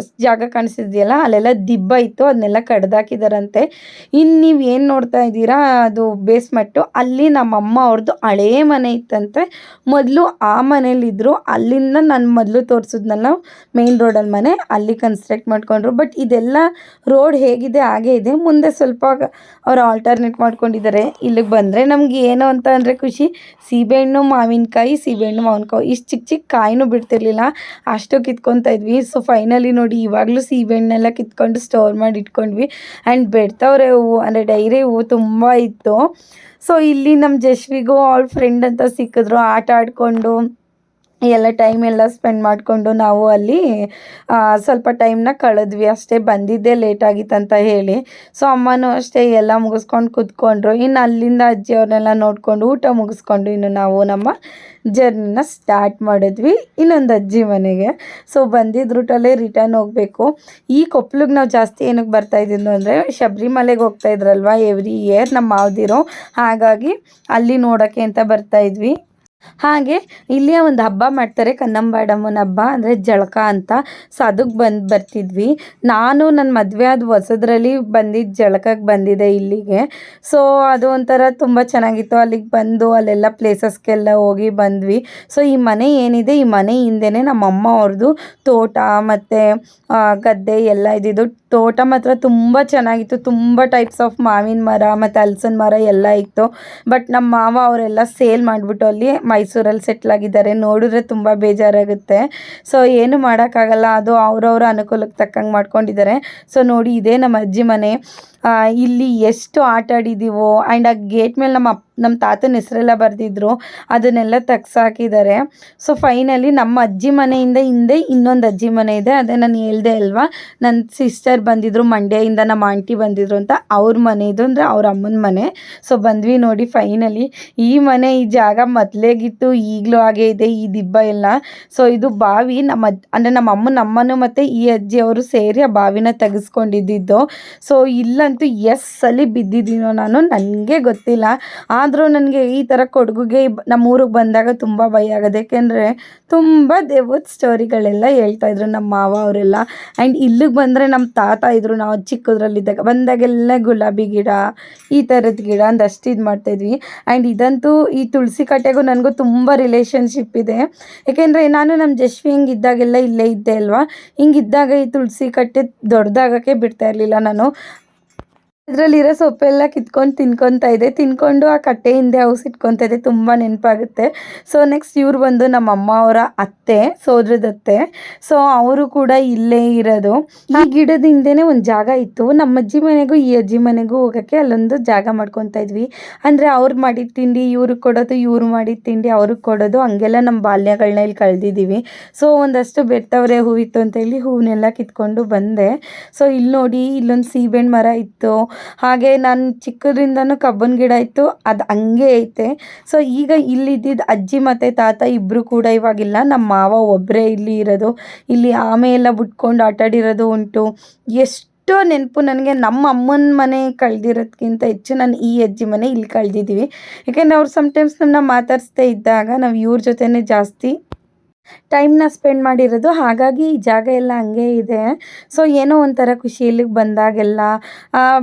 ಜಾಗ ಕಾಣಿಸ್ತಿದೆಯಲ್ಲ ಅಲ್ಲೆಲ್ಲ ದಿಬ್ಬ ಇತ್ತು, ಅದನ್ನೆಲ್ಲ ಕಡ್ದಾಕಿದಾರಂತೆ. ಇನ್ನು ನೀವು ಏನು ನೋಡ್ತಾ ಇದ್ದೀರಾ ಅದು ಬೇಸ್ಮೆಂಟು, ಅಲ್ಲಿ ನಮ್ಮಮ್ಮ ಅವ್ರದ್ದು ಹಳೇ ಮನೆ ಇತ್ತಂತೆ. ಮೊದಲು ಆ ಮನೇಲಿದ್ದರು, ಅಲ್ಲಿಂದ ನಾನು ಮೊದಲು ತೋರಿಸಿದ್ನಲ್ಲ ಮೇನ್ ರೋಡಲ್ಲಿ ಮನೆ, ಅಲ್ಲಿ ಕನ್ಸ್ಟ್ರಕ್ಟ್ ಮಾಡ್ಕೊಂಡ್ರು. ಬಟ್ ಇದೆಲ್ಲ ರೋಡ್ ಹೇಗಿದೆ ಹಾಗೆ ಇದೆ, ಮುಂದೆ ಸ್ವಲ್ಪ ಅವ್ರು ಆಲ್ಟರ್ನೇಟ್ ಮಾಡ್ಕೊಂಡಿದ್ದಾರೆ. ಇಲ್ಲಿಗೆ ಬಂದರೆ ನಮ್ಗೆ ಏನು ಅಂತ ಅಂದರೆ ಖುಷಿ, ಸೀಬೆಹಣ್ಣು ಮಾವಿನಕಾಯಿ ಇಷ್ಟು ಚಿಕ್ಕ ಚಿಕ್ಕ ಕಾಯಿನೂ ಬಿಡ್ತಿರ್ಲಿಲ್ಲ, ಅಷ್ಟು ಕಿತ್ಕೊತಾ ಇದ್ವಿ. ಸೊ ಫೈನಲಿ ನೋಡಿ ಇವಾಗಲೂ ಸೀಬೆಹಣ್ಣೆಲ್ಲ ಕಿತ್ಕೊಂಡು ಸ್ಟೋರ್ ಮಾಡಿ ಇಟ್ಕೊಂಡ್ವಿ. ಆ್ಯಂಡ್ ಬೆಡ್ತವ್ರೆ ಹೂವು, ಅಂದರೆ ಡೈರಿ ಹೂವು ತುಂಬ ಇತ್ತು. ಸೊ ಇಲ್ಲಿ ನಮ್ಮ ಜಶ್ವಿಗೂ ಅವಳ ಫ್ರೆಂಡ್ ಅಂತ ಸಿಕ್ಕಿದ್ರು, ಆಟ ಆಡಿಕೊಂಡು ಎಲ್ಲ ಟೈಮ್ ಎಲ್ಲ ಸ್ಪೆಂಡ್ ಮಾಡಿಕೊಂಡು ನಾವು ಅಲ್ಲಿ ಸ್ವಲ್ಪ ಟೈಮ್ನ ಕಳೆದ್ವಿ ಅಷ್ಟೇ. ಬಂದಿದ್ದೇ ಲೇಟ್ ಆಗಿತ್ತಂತ ಹೇಳಿ. ಸೊ ಅಮ್ಮನೂ ಅಷ್ಟೇ ಎಲ್ಲ ಮುಗಿಸ್ಕೊಂಡು ಕೂತ್ಕೊಂಡ್ರು. ಇನ್ನು ಅಲ್ಲಿಂದ ಅಜ್ಜಿಯವ್ರನ್ನೆಲ್ಲ ನೋಡಿಕೊಂಡು ಊಟ ಮುಗಿಸ್ಕೊಂಡು ಇನ್ನು ನಾವು ನಮ್ಮ ಜರ್ನಿನ ಸ್ಟಾರ್ಟ್ ಮಾಡಿದ್ವಿ ಇನ್ನೊಂದು ಅಜ್ಜಿ ಮನೆಗೆ. ಸೊ ಬಂದಿದ್ದ ರೂಟಲ್ಲೇ ರಿಟರ್ನ್ ಹೋಗಬೇಕು. ಈ ಕೊಪ್ಪಳಿಗೆ ನಾವು ಜಾಸ್ತಿ ಏನಕ್ಕೆ ಬರ್ತಾಯಿದ್ದು ಅಂದರೆ ಶಬರಿಮಲೆಗೆ ಹೋಗ್ತಾ ಇದ್ರಲ್ವ ಎವ್ರಿ ಇಯರ್ ನಮ್ಮ ಮಾವದಿರು, ಹಾಗಾಗಿ ಅಲ್ಲಿ ನೋಡೋಕ್ಕೆ ಅಂತ ಬರ್ತಾಯಿದ್ವಿ. ಹಾಗೆ ಇಲ್ಲಿಯ ಒಂದು ಹಬ್ಬ ಮಾಡ್ತಾರೆ, ಕನ್ನಂಬಾಡಮ್ಮನ ಹಬ್ಬ, ಅಂದರೆ ಜಳಕ ಅಂತ. ಸೊ ಅದಕ್ಕೆ ಬರ್ತಿದ್ವಿ. ನಾನು ನನ್ನ ಮದುವೆ ಆದ ಹೊಸದ್ರಲ್ಲಿ ಬಂದಿದ್ದು ಜಳಕಕ್ಕೆ ಬಂದಿದ್ದೆ ಇಲ್ಲಿಗೆ. ಸೊ ಅದು ಒಂಥರ ತುಂಬ ಚೆನ್ನಾಗಿತ್ತು. ಅಲ್ಲಿಗೆ ಬಂದು ಅಲ್ಲೆಲ್ಲ ಪ್ಲೇಸಸ್ಗೆಲ್ಲ ಹೋಗಿ ಬಂದ್ವಿ. ಸೊ ಈ ಮನೆ ಏನಿದೆ, ಈ ಮನೆ ಹಿಂದೆನೇ ನಮ್ಮ ಅಮ್ಮ ಅವ್ರದ್ದು ತೋಟ ಮತ್ತು ಗದ್ದೆ ಎಲ್ಲ ಇದ್ದಿದ್ದು. ತೋಟ ಮಾತ್ರ ತುಂಬ ಚೆನ್ನಾಗಿತ್ತು, ತುಂಬ ಟೈಪ್ಸ್ ಆಫ್ ಮಾವಿನ ಮರ ಮತ್ತು ಹಲಸಿನ ಮರ ಎಲ್ಲ ಇತ್ತು. ಬಟ್ ನಮ್ಮ ಮಾವ ಅವರೆಲ್ಲ ಸೇಲ್ ಮಾಡಿಬಿಟ್ಟು ಅಲ್ಲಿ ಮೈಸೂರಲ್ಲಿ ಸೆಟ್ಲಾಗಿದ್ದಾರೆ. ನೋಡಿದ್ರೆ ತುಂಬ ಬೇಜಾರಾಗುತ್ತೆ. ಸೊ ಏನು ಮಾಡೋಕ್ಕಾಗಲ್ಲ, ಅದು ಅವ್ರವ್ರ ಅನುಕೂಲಕ್ಕೆ ತಕ್ಕಂಗೆ ಮಾಡ್ಕೊಂಡಿದ್ದಾರೆ. ಸೊ ನೋಡಿ ಇದೇ ನಮ್ಮ ಅಜ್ಜಿ ಮನೆ. ಇಲ್ಲಿ ಎಷ್ಟು ಆಟ ಆಡಿದ್ದೀವೋ. ಆ್ಯಂಡ್ ಆ ಗೇಟ್ ಮೇಲೆ ನಮ್ಮ ತಾತನ ಹೆಸರೆಲ್ಲ ಬರೆದಿದ್ರು, ಅದನ್ನೆಲ್ಲ ತೆಗ್ಸಾಕಿದ್ದಾರೆ. ಸೊ ಫೈನಲಿ ನಮ್ಮ ಅಜ್ಜಿ ಮನೆಯಿಂದ ಹಿಂದೆ ಇನ್ನೊಂದು ಅಜ್ಜಿ ಮನೆ ಇದೆ, ಅದೇ ನಾನು ಹೇಳ್ದೆ ಅಲ್ವಾ, ನನ್ನ ಸಿಸ್ಟರ್ ಬಂದಿದ್ರು ಮಂಡ್ಯದಿಂದ, ನಮ್ಮ ಆಂಟಿ ಬಂದಿದ್ರು ಅಂತ, ಅವ್ರ ಮನೆ ಇದು, ಅಂದರೆ ಅವ್ರ ಅಮ್ಮನ ಮನೆ. ಸೊ ಬಂದ್ವಿ ನೋಡಿ ಫೈನಲಿ. ಈ ಮನೆ ಈ ಜಾಗ ಮೊದಲೇಗಿತ್ತು, ಈಗಲೂ ಹಾಗೆ ಇದೆ ಈ ದಿಬ್ಬ ಎಲ್ಲ. ಸೊ ಇದು ಬಾವಿ, ಅಂದರೆ ನಮ್ಮ ಅಮ್ಮನು ಮತ್ತು ಈ ಅಜ್ಜಿ ಅವರು ಸೇರಿ ಆ ಬಾವಿನ ತೆಗೆಸ್ಕೊಂಡಿದ್ದು. ಸೊ ಇಲ್ಲಂತೂ ಅಲ್ಲಿ ಬಿದ್ದಿದ್ದೀನೋ ನಾನು, ನನಗೆ ಗೊತ್ತಿಲ್ಲ. ಆದರೂ ನನಗೆ ಈ ಥರ ಕೊಡಗುಗೆ ನಮ್ಮ ಊರಿಗೆ ಬಂದಾಗ ತುಂಬ ಭಯ ಆಗೋದು. ಏಕೆಂದರೆ ತುಂಬ ದೇವದ ಸ್ಟೋರಿಗಳೆಲ್ಲ ಹೇಳ್ತಾಯಿದ್ರು ನಮ್ಮ ಮಾವ ಅವರೆಲ್ಲ. ಆ್ಯಂಡ್ ಇಲ್ಲಿಗೆ ಬಂದರೆ ನಮ್ಮ ತಾತ ಇದ್ದರು, ನಾವು ಚಿಕ್ಕದ್ರಲ್ಲಿದ್ದಾಗ ಬಂದಾಗೆಲ್ಲ ಗುಲಾಬಿ ಗಿಡ ಈ ಥರದ ಗಿಡ ಅಂದಷ್ಟು ಇದು ಮಾಡ್ತಾಯಿದ್ವಿ. ಆ್ಯಂಡ್ ಇದಂತೂ ಈ ತುಳಸಿ ಕಟ್ಟೆಗೂ ನನಗೂ ತುಂಬ ರಿಲೇಷನ್ಶಿಪ್ ಇದೆ. ಏಕೆಂದರೆ ನಾನು ನಮ್ಮ ಜಶ್ವಿ ಹಿಂಗಿದ್ದಾಗೆಲ್ಲ ಇಲ್ಲೇ ಇದ್ದೆ ಅಲ್ವಾ, ಹಿಂಗಿದ್ದಾಗ ಈ ತುಳಸಿ ಕಟ್ಟೆ ದೊಡ್ಡದಾಗೋಕ್ಕೆ ಬಿಡ್ತಾ ಇರಲಿಲ್ಲ ನಾನು. ಇದರಲ್ಲಿರೋ ಸೊಪ್ಪೆಲ್ಲ ಕಿತ್ಕೊಂಡು ತಿನ್ಕೊತಾ ಇದ್ದೆ, ತಿನ್ಕೊಂಡು ಆ ಕಟ್ಟೆ ಹಿಂದೆ ಇಟ್ಕೊತಾ ಇದ್ದೆ, ತುಂಬ ನೆನಪಾಗುತ್ತೆ. ಸೊ ನೆಕ್ಸ್ಟ್ ಇವ್ರು ಬಂದು ನಮ್ಮ ಅಮ್ಮ ಅವರ ಅತ್ತೆ, ಸೋದರದತ್ತೆ. ಸೊ ಅವರು ಕೂಡ ಇಲ್ಲೇ ಇರೋದು. ಈ ಗಿಡದ ಹಿಂದೆನೇ ಒಂದು ಜಾಗ ಇತ್ತು, ನಮ್ಮ ಅಜ್ಜಿ ಮನೆಗೂ ಈ ಅಜ್ಜಿ ಮನೆಗೂ ಹೋಗೋಕ್ಕೆ ಅಲ್ಲೊಂದು ಜಾಗ ಮಾಡ್ಕೊತಾ ಇದ್ವಿ. ಅಂದರೆ ಅವ್ರು ಮಾಡಿದ ತಿಂಡಿ ಇವ್ರಿಗೆ ಕೊಡೋದು, ಇವ್ರು ಮಾಡಿದ ತಿಂಡಿ ಅವ್ರಿಗೆ ಕೊಡೋದು, ಹಂಗೆಲ್ಲ ನಮ್ಮ ಬಾಲ್ಯಗಳನ್ನ ಇಲ್ಲಿ ಕಳೆದಿದ್ದೀವಿ. ಸೊ ಒಂದಷ್ಟು ಬೆಟ್ಟವ್ರೆ ಹೂವಿತ್ತು ಅಂತೇಳಿ ಹೂವನ್ನೆಲ್ಲ ಕಿತ್ಕೊಂಡು ಬಂದೆ. ಸೊ ಇಲ್ಲಿ ನೋಡಿ, ಇಲ್ಲೊಂದು ಸೀಬೆಹಣ್ಣು ಮರ ಇತ್ತು. ಹಾಗೆ ನಾನು ಚಿಕ್ಕದ್ರಿಂದನೂ ಕಬ್ಬನ ಗಿಡ ಇತ್ತು, ಅದು ಹಂಗೆ ಐತೆ. ಸೊ ಈಗ ಇಲ್ಲಿದ್ದಿದ್ದು ಅಜ್ಜಿ ಮತ್ತು ತಾತ ಇಬ್ಬರು ಕೂಡ ಇವಾಗಿಲ್ಲ. ನಮ್ಮ ಮಾವ ಒಬ್ಬರೇ ಇಲ್ಲಿ ಇರೋದು. ಇಲ್ಲಿ ಆಮೆ ಎಲ್ಲ ಬಿಟ್ಕೊಂಡು ಆಟಾಡಿರೋದು ಉಂಟು. ಎಷ್ಟೋ ನೆನಪು ನನಗೆ. ನಮ್ಮ ಅಮ್ಮನ ಮನೆ ಕಳೆದಿರೋದ್ಕಿಂತ ಹೆಚ್ಚು ನಾನು ಈ ಅಜ್ಜಿ ಮನೆ ಇಲ್ಲಿ ಕಳೆದಿದ್ದೀವಿ. ಯಾಕೆಂದರೆ ಅವ್ರು ಸಮ್ಟೈಮ್ಸ್ ನಮ್ಮನ್ನ ಮಾತಾಡಿಸ್ದೇ ಇದ್ದಾಗ ನಾವು ಇವ್ರ ಜೊತೆನೇ ಜಾಸ್ತಿ ಟೈಮ್ನ ಸ್ಪೆಂಡ್ ಮಾಡಿರೋದು. ಹಾಗಾಗಿ ಈ ಜಾಗ ಎಲ್ಲ ಹಂಗೆ ಇದೆ. ಸೊ ಏನೋ ಒಂಥರ ಖುಷಿ ಇಲ್ಲಿಗೆ ಬಂದಾಗೆಲ್ಲ.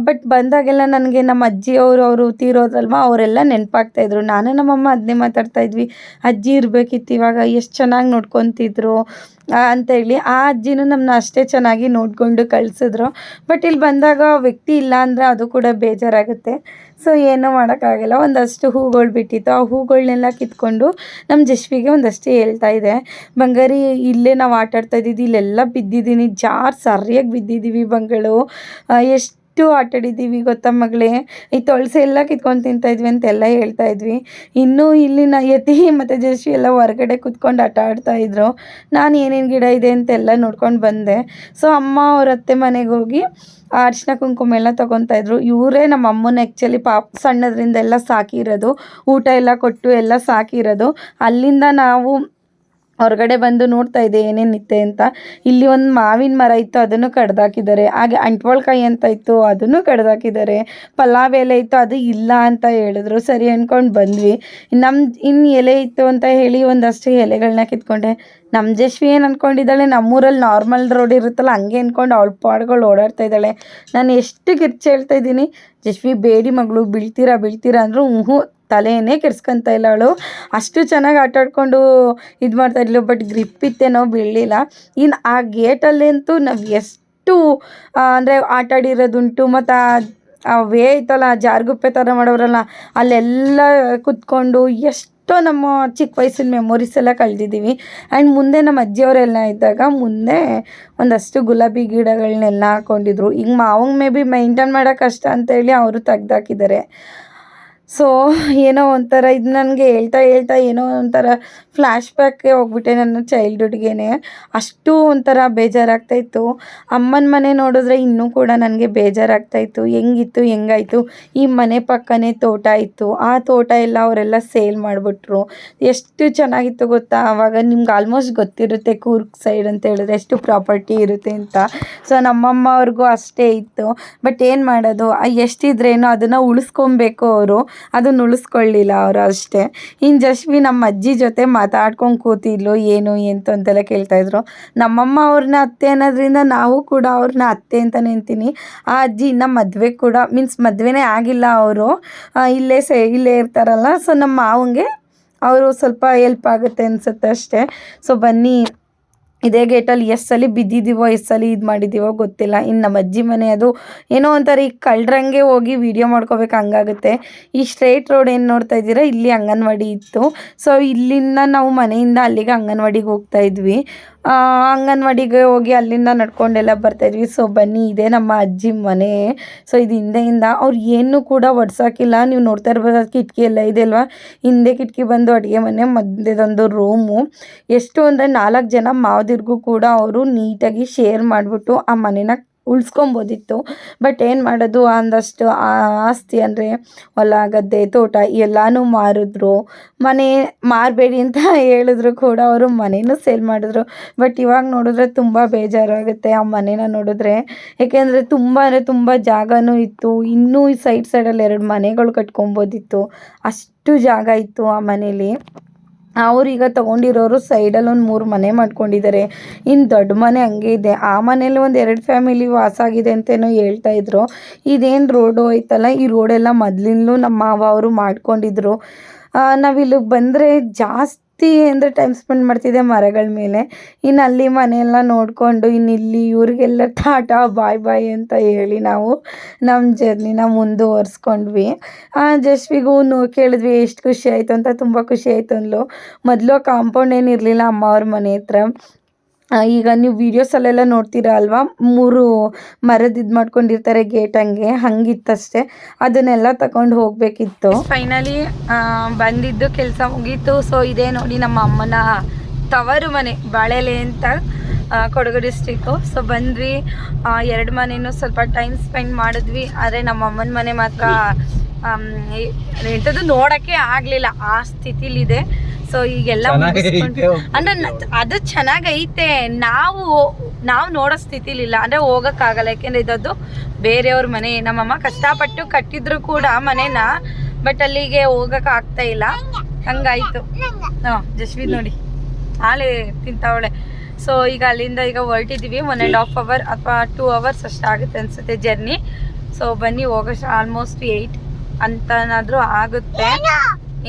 ಬಟ್ ಬಂದಾಗೆಲ್ಲ ನನಗೆ ನಮ್ಮ ಅಜ್ಜಿಯವರು ತೀರೋದ್ರಲ್ವ, ಅವರೆಲ್ಲ ನೆನಪಾಗ್ತಾಯಿದ್ರು. ನಾನು ನಮ್ಮಮ್ಮ ಅದನ್ನೇ ಮಾತಾಡ್ತಾಯಿದ್ವಿ, ಅಜ್ಜಿ ಇರಬೇಕಿತ್ತು ಇವಾಗ, ಎಷ್ಟು ಚೆನ್ನಾಗಿ ನೋಡ್ಕೊತಿದ್ರು ಅಂತೇಳಿ. ಆ ಅಜ್ಜಿನೂ ನಮ್ಮನ್ನ ಅಷ್ಟೇ ಚೆನ್ನಾಗಿ ನೋಡಿಕೊಂಡು ಕಳಿಸಿದ್ರು. ಬಟ್ ಇಲ್ಲಿ ಬಂದಾಗ ವ್ಯಕ್ತಿ ಇಲ್ಲ ಅಂದರೆ ಅದು ಕೂಡ ಬೇಜಾರಾಗುತ್ತೆ. ಸೊ ಏನೂ ಮಾಡೋಕ್ಕಾಗಲ್ಲ. ಒಂದಷ್ಟು ಹೂಗಳು ಬಿಟ್ಟಿತ್ತು, ಆ ಹೂಗಳನ್ನೆಲ್ಲ ಕಿತ್ಕೊಂಡು ನಮ್ಮ ಜಶ್ವಿಗೆ ಒಂದಷ್ಟು ಹೇಳ್ತಾ ಇದೆ, ಬಂಗಾರಿ ಇಲ್ಲೇ ನಾವು ಆಟಾಡ್ತಾ ಇದ್ದಿದ್ದು, ಇಲ್ಲೆಲ್ಲ ಬಿದ್ದಿದ್ದೀನಿ, ಜಾರ್ ಸರಿಯಾಗಿ ಬಿದ್ದಿದ್ದೀವಿ ಬಂಗಳು, ಎಷ್ಟು ಆಟಾಡಿದ್ದೀವಿ ಗೊತ್ತಾ ಮಗಳೇ, ಈ ತೊಳಸೆ ಎಲ್ಲ ಕಿತ್ಕೊಂಡು ತಿಂತಾಯಿದ್ವಿ ಅಂತೆಲ್ಲ ಹೇಳ್ತಾ ಇದ್ವಿ. ಇನ್ನೂ ಇಲ್ಲಿನ ಯತಿ ಮತ್ತು ಜಶ್ವಿ ಎಲ್ಲ ಹೊರಗಡೆ ಕೂತ್ಕೊಂಡು ಆಟ ಆಡ್ತಾಯಿದ್ರು. ನಾನು ಏನೇನು ಗಿಡ ಇದೆ ಅಂತೆಲ್ಲ ನೋಡ್ಕೊಂಡು ಬಂದೆ. ಸೊ ಅಮ್ಮ ಅವ್ರ ಅತ್ತೆ ಮನೆಗೆ ಹೋಗಿ ಅರಿಶಿನ ಕುಂಕುಮ ಎಲ್ಲ ತೊಗೊತಾಯಿದ್ರು. ಇವರೇ ನಮ್ಮ ಅಮ್ಮನ ಆ್ಯಕ್ಚುಲಿ ಸಣ್ಣದ್ರಿಂದ ಎಲ್ಲ ಸಾಕಿರೋದು, ಊಟ ಎಲ್ಲ ಕೊಟ್ಟು ಎಲ್ಲ ಸಾಕಿರೋದು. ಅಲ್ಲಿಂದ ನಾವು ಹೊರಗಡೆ ಬಂದು ನೋಡ್ತಾ ಇದ್ದೆ ಏನೇನಿತ್ತೆ ಅಂತ. ಇಲ್ಲಿ ಒಂದು ಮಾವಿನ ಮರ ಇತ್ತು, ಅದನ್ನು ಕಡ್ದಾಕಿದ್ದಾರೆ. ಹಾಗೆ ಅಂಟ್ವಳ್ಕಾಯಿ ಅಂತ ಇತ್ತು, ಅದನ್ನು ಕಡ್ದಾಕಿದ್ದಾರೆ. ಪಲಾವ್ ಎಲೆ ಇತ್ತು, ಅದು ಇಲ್ಲ ಅಂತ ಹೇಳಿದ್ರು. ಸರಿ ಅಂದ್ಕೊಂಡು ಬಂದ್ವಿ. ಇನ್ನು ಎಲೆ ಇತ್ತು ಅಂತ ಹೇಳಿ ಒಂದಷ್ಟು ಎಲೆಗಳನ್ನ ಕಿತ್ಕೊಂಡೆ. ನಮ್ಮ ಜಶ್ವಿ ಏನು ಅಂದ್ಕೊಂಡಿದ್ದಾಳೆ, ನಮ್ಮೂರಲ್ಲಿ ನಾರ್ಮಲ್ ರೋಡ್ ಇರುತ್ತಲ್ಲ ಹಂಗೆ ಅಂದ್ಕೊಂಡು ಅವಳ ಪಾಡ್ಗಳು ಓಡಾಡ್ತಾ ಇದ್ದಾಳೆ. ನಾನು ಎಷ್ಟು ಕಿರ್ಚಿ ಹೇಳ್ತಾ ಇದ್ದೀನಿ, ಜಶ್ವಿ ಬೇಡಿ ಮಗಳು, ಬೀಳ್ತೀರಾ ಅಂದರು. ತಲೆಯೇ ಕೆಡ್ಸ್ಕೊತಾ ಇಲ್ಲ ಅವಳು. ಅಷ್ಟು ಚೆನ್ನಾಗಿ ಆಟಾಡ್ಕೊಂಡು ಇದು ಮಾಡ್ತಾಯಿದ್ಲು. But grip ಇತ್ತೇನೋ ಬೀಳಲಿಲ್ಲ. ಇನ್ನು ಆ ಗೇಟಲ್ಲಂತೂ ನಾವು ಎಷ್ಟು ಅಂದರೆ ಆಟಾಡಿರೋದುಂಟು. ಮತ್ತು ಆ ವೇ ಐತಲ್ಲ, ಜಾರುಗುಪ್ಪೆ ಥರ ಮಾಡೋರಲ್ಲ, ಅಲ್ಲೆಲ್ಲ ಕುತ್ಕೊಂಡು ಎಷ್ಟೋ ನಮ್ಮ ಚಿಕ್ಕ ವಯಸ್ಸಿನ ಮೆಮೊರೀಸ್ ಎಲ್ಲ ಕಳೆದಿದ್ದೀವಿ. ಆ್ಯಂಡ್ ಮುಂದೆ ನಮ್ಮ ಅಜ್ಜಿಯವರೆಲ್ಲ ಇದ್ದಾಗ ಮುಂದೆ ಒಂದಷ್ಟು ಗುಲಾಬಿ ಗಿಡಗಳನ್ನೆಲ್ಲ ಹಾಕ್ಕೊಂಡಿದ್ರು. ಈಗ ಮಾವಂಗೆ ಮೇ ಬಿ ಮೈಂಟೈನ್ ಮಾಡೋಕೆ ಕಷ್ಟ ಅಂತೇಳಿ ಅವರು ತೆಗ್ದಾಕಿದ್ದಾರೆ. ಸೊ ಏನೋ ಒಂಥರ ಇದು ನನಗೆ ಹೇಳ್ತಾ ಏನೋ ಒಂಥರ ಫ್ಲ್ಯಾಶ್ ಬ್ಯಾಕ್ಗೆ ಹೋಗ್ಬಿಟ್ಟೆ ನನ್ನ ಚೈಲ್ಡ್ಹುಡ್ಗೆ. ಅಷ್ಟು ಒಂಥರ ಬೇಜಾರಾಗ್ತಾಯಿತ್ತು. ಅಮ್ಮನ ಮನೆ ನೋಡಿದ್ರೆ ಇನ್ನೂ ಕೂಡ ನನಗೆ ಬೇಜಾರಾಗ್ತಾಯಿತ್ತು. ಹೆಂಗಾಯಿತು, ಈ ಮನೆ ಪಕ್ಕನೇ ತೋಟ ಇತ್ತು, ಆ ತೋಟ ಎಲ್ಲ ಅವರೆಲ್ಲ ಸೇಲ್ ಮಾಡಿಬಿಟ್ರು. ಎಷ್ಟು ಚೆನ್ನಾಗಿತ್ತು ಗೊತ್ತಾ. ಆವಾಗ ನಿಮ್ಗೆ ಆಲ್ಮೋಸ್ಟ್ ಗೊತ್ತಿರುತ್ತೆ ಕೂರ್ಗ್ ಸೈಡ್ ಅಂತ ಹೇಳಿದ್ರೆ ಎಷ್ಟು ಪ್ರಾಪರ್ಟಿ ಇರುತ್ತೆ ಅಂತ. ಸೊ ನಮ್ಮಮ್ಮ ಅವ್ರಿಗೂ ಅಷ್ಟೇ ಇತ್ತು. ಬಟ್ ಏನು ಮಾಡೋದು, ಎಷ್ಟಿದ್ರೇನೋ ಅದನ್ನು ಉಳಿಸ್ಕೊಬೇಕು ಅವರು. ಅದನ್ನು ಉಳಿಸ್ಕೊಳ್ಳಿಲ್ಲ ಅವರು ಅಷ್ಟೇ. ಇನ್ನು ಜಶ್ವಿ ನಮ್ಮ ಅಜ್ಜಿ ಜೊತೆ ಮಾತಾಡ್ಕೊಂಡು ಕೂತಿದ್ಲು, ಏನು ಎಂತ ಅಂತೆಲ್ಲ ಕೇಳ್ತಾಯಿದ್ರು. ನಮ್ಮಮ್ಮ ಅವ್ರನ್ನ ಅತ್ತೆ ಅನ್ನೋದ್ರಿಂದ ನಾವು ಕೂಡ ಅವ್ರನ್ನ ಅತ್ತೆ ಅಂತಲೇ ಅಂತೀನಿ. ಆ ಅಜ್ಜಿ ಇನ್ನು ಮದುವೆ ಕೂಡ ಮದುವೆನೇ ಆಗಿಲ್ಲ ಅವರು, ಇಲ್ಲೇ ಇರ್ತಾರಲ್ಲ. ಸೊ ನಮ್ಮ ಮಾವಂಗೆ ಅವರು ಸ್ವಲ್ಪ ಹೆಲ್ಪ್ ಆಗುತ್ತೆ ಅನಿಸುತ್ತೆ ಅಷ್ಟೇ. ಸೊ ಬನ್ನಿ, ಇದೇ ಗೇಟಲ್ಲಿ ಎಷ್ಟು ಸಲ ಬಿದ್ದಿದ್ದೀವೋ, ಎಷ್ಟು ಸಲ ಇದು ಮಾಡಿದ್ದೀವೋ ಗೊತ್ತಿಲ್ಲ. ಇನ್ನು ನಮ್ಮ ಅಜ್ಜಿ ಮನೆ ಅದು ಏನೋ ಒಂಥರ ಈಗ ಕಳ್ಳರಂಗೆ ಹೋಗಿ ವೀಡಿಯೋ ಮಾಡ್ಕೋಬೇಕು ಹಂಗಾಗುತ್ತೆ. ಈ ಸ್ಟ್ರೈಟ್ ರೋಡ್ ಏನು ನೋಡ್ತಾ ಇದ್ದೀರಾ, ಇಲ್ಲಿ ಅಂಗನವಾಡಿ ಇತ್ತು. ಸೊ ಇಲ್ಲಿಂದ ನಾವು ಮನೆಯಿಂದ ಅಲ್ಲಿಗೆ ಅಂಗನವಾಡಿಗೆ ಹೋಗ್ತಾಯಿದ್ವಿ. ಅಂಗನವಾಡಿಗೆ ಹೋಗಿ ಅಲ್ಲಿಂದ ನಡ್ಕೊಂಡೆಲ್ಲ ಬರ್ತಾಯಿದ್ವಿ. ಸೊ ಬನ್ನಿ, ಇದೇ ನಮ್ಮ ಅಜ್ಜಿ ಮನೆ. ಸೊ ಇದು ಹಿಂದೆಯಿಂದ ಅವ್ರು ಏನೂ ಕೂಡ ಒಡ್ಸಾಕಿಲ್ಲ. ನೀವು ನೋಡ್ತಾ ಇರ್ಬೋದು, ಕಿಟಕಿ ಎಲ್ಲ ಇದೆ ಅಲ್ವಾ, ಹಿಂದೆ ಕಿಟಕಿ ಬಂದು ಅಡುಗೆ ಮನೆ, ಮಧ್ಯದೊಂದು ರೂಮು. ಎಷ್ಟು ಅಂದರೆ 4 ಜನ ಮಾವದಿರ್ಗೂ ಕೂಡ ಅವರು ನೀಟಾಗಿ ಶೇರ್ ಮಾಡಿಬಿಟ್ಟು ಆ ಮನೇನ ಉಳಿಸ್ಕೊಬೋದಿತ್ತು. ಬಟ್ ಏನು ಮಾಡೋದು, ಒಂದಷ್ಟು ಆಸ್ತಿ ಅಂದರೆ ಹೊಲ ಗದ್ದೆ ತೋಟ ಎಲ್ಲನೂ ಮಾರಿದ್ರು. ಮನೆ ಮಾರಬೇಡಿ ಅಂತ ಹೇಳಿದ್ರು ಕೂಡ ಅವರು ಮನೇನೂ ಸೇಲ್ ಮಾಡಿದ್ರು. ಬಟ್ ಇವಾಗ ನೋಡಿದ್ರೆ ತುಂಬ ಬೇಜಾರಾಗುತ್ತೆ ಆ ಮನೇನ ನೋಡಿದ್ರೆ. ಏಕೆಂದರೆ ತುಂಬ ಜಾಗನೂ ಇತ್ತು. ಇನ್ನೂ ಈ ಸೈಡಲ್ಲಿ 2 ಮನೆಗಳು ಕಟ್ಕೊಬೋದಿತ್ತು, ಅಷ್ಟು ಜಾಗ ಇತ್ತು ಆ ಮನೇಲಿ. ಅವ್ರೀಗ ತೊಗೊಂಡಿರೋರು ಸೈಡಲ್ಲಿ ಒಂದು 3 ಮನೆ ಮಾಡ್ಕೊಂಡಿದ್ದಾರೆ. ಇನ್ನು ದೊಡ್ಡ ಮನೆ ಹಂಗೆ ಇದೆ. ಆ ಮನೇಲಿ ಒಂದು 2 ಫ್ಯಾಮಿಲಿ ವಾಸ ಆಗಿದೆ ಅಂತೇನೋ ಹೇಳ್ತಾಯಿದ್ರು. ಇದೇನು ರೋಡು ಐತಲ್ಲ, ಈ ರೋಡೆಲ್ಲ ಮೊದಲಿಂದಲೂ ನಮ್ಮ ಮಾವ ಅವರು ಮಾಡ್ಕೊಂಡಿದ್ರು. ನಾವಿಲ್ಲಿಗೆ ಬಂದರೆ ಜಾಸ್ತಿ ಅಂದರೆ ಟೈಮ್ ಸ್ಪೆಂಡ್ ಮಾಡ್ತಿದ್ದೆ ಮರಗಳ ಮೇಲೆ. ಇನ್ನು ಅಲ್ಲಿ ಮನೆಯೆಲ್ಲ ನೋಡಿಕೊಂಡು ಇನ್ನಿಲ್ಲಿ ಇವ್ರಿಗೆಲ್ಲ ಟಾಟಾ ಬಾಯ್ ಅಂತ ಹೇಳಿ ನಾವು ನಮ್ಮ ಜರ್ನಿನ ಮುಂದುವರ್ಸ್ಕೊಂಡ್ವಿ. ಜಶ್ವಿಗೂ ಕೇಳಿದ್ವಿ ಎಷ್ಟು ಖುಷಿ ಆಯಿತು ಅಂತ. ತುಂಬ ಖುಷಿ ಆಯಿತು ಅಂದ್ಲು. ಮೊದಲು ಕಾಂಪೌಂಡ್ ಏನಿರಲಿಲ್ಲ ಅಮ್ಮ ಅವ್ರ ಮನೆ ಹತ್ರ. ಈಗ ನೀವು ವೀಡಿಯೋಸಲ್ಲೆಲ್ಲ ನೋಡ್ತೀರಾ ಅಲ್ವಾ, 3 ಮರದ ಇದು ಮಾಡ್ಕೊಂಡಿರ್ತಾರೆ ಗೇಟ್, ಹಂಗಿತ್ತಷ್ಟೇ. ಅದನ್ನೆಲ್ಲ ತಗೊಂಡು ಹೋಗಬೇಕಿತ್ತು. ಫೈನಲಿ ಬಂದಿದ್ದು ಕೆಲಸ ಮುಗೀತು. ಸೊ ಇದೇ ನೋಡಿ ನಮ್ಮ ಅಮ್ಮನ ತವರು ಮನೆ, ಬಾಳೆಲೆ ಅಂತ ಕೊಡಗು ಡಿಸ್ಟಿಕ್ಕು. ಸೊ ಬಂದ್ವಿ, 2 ಮನೆಯೂ ಸ್ವಲ್ಪ ಟೈಮ್ ಸ್ಪೆಂಡ್ ಮಾಡಿದ್ವಿ. ಆದರೆ ನಮ್ಮ ಅಮ್ಮನ ಮನೆ ಮಾತ್ರ ಎಂಥದ್ದು ನೋಡೋಕ್ಕೆ ಆಗಲಿಲ್ಲ, ಆ ಸ್ಥಿತಿಲಿದೆ. ಸೊ ಈಗೆಲ್ಲ ಅಂದರೆ ಅದು ಚೆನ್ನಾಗೈತೆ, ನಾವು ನೋಡೋ ಸ್ಥಿತಿಲಿಲ್ಲ, ಅಂದರೆ ಹೋಗೋಕ್ಕಾಗಲ್ಲ. ಯಾಕೆಂದರೆ ಇದದ್ದು ಬೇರೆಯವ್ರ ಮನೆ. ನಮ್ಮಮ್ಮ ಕಷ್ಟಪಟ್ಟು ಕಟ್ಟಿದ್ರು ಕೂಡ ಮನೇನ, ಬಟ್ ಅಲ್ಲಿಗೆ ಹೋಗೋಕೆ ಆಗ್ತಾ ಇಲ್ಲ, ಹಂಗಾಯ್ತು. ಜಸ್ವಿತ್ ನೋಡಿ ಹಾಳೆ ತಿಂತಾವಳೆ. ಸೊ ಈಗ ಅಲ್ಲಿಂದ ಈಗ ಹೊರಟಿದ್ದೀವಿ. 1.5 hour ಅಥವಾ 2 hours ಅಷ್ಟಾಗುತ್ತೆ ಅನಿಸುತ್ತೆ ಜರ್ನಿ. ಸೊ ಬನ್ನಿ ಹೋಗೋಷ್ಟು ಆಲ್ಮೋಸ್ಟ್ 8 ಅಂತನಾದರೂ ಆಗುತ್ತೆ.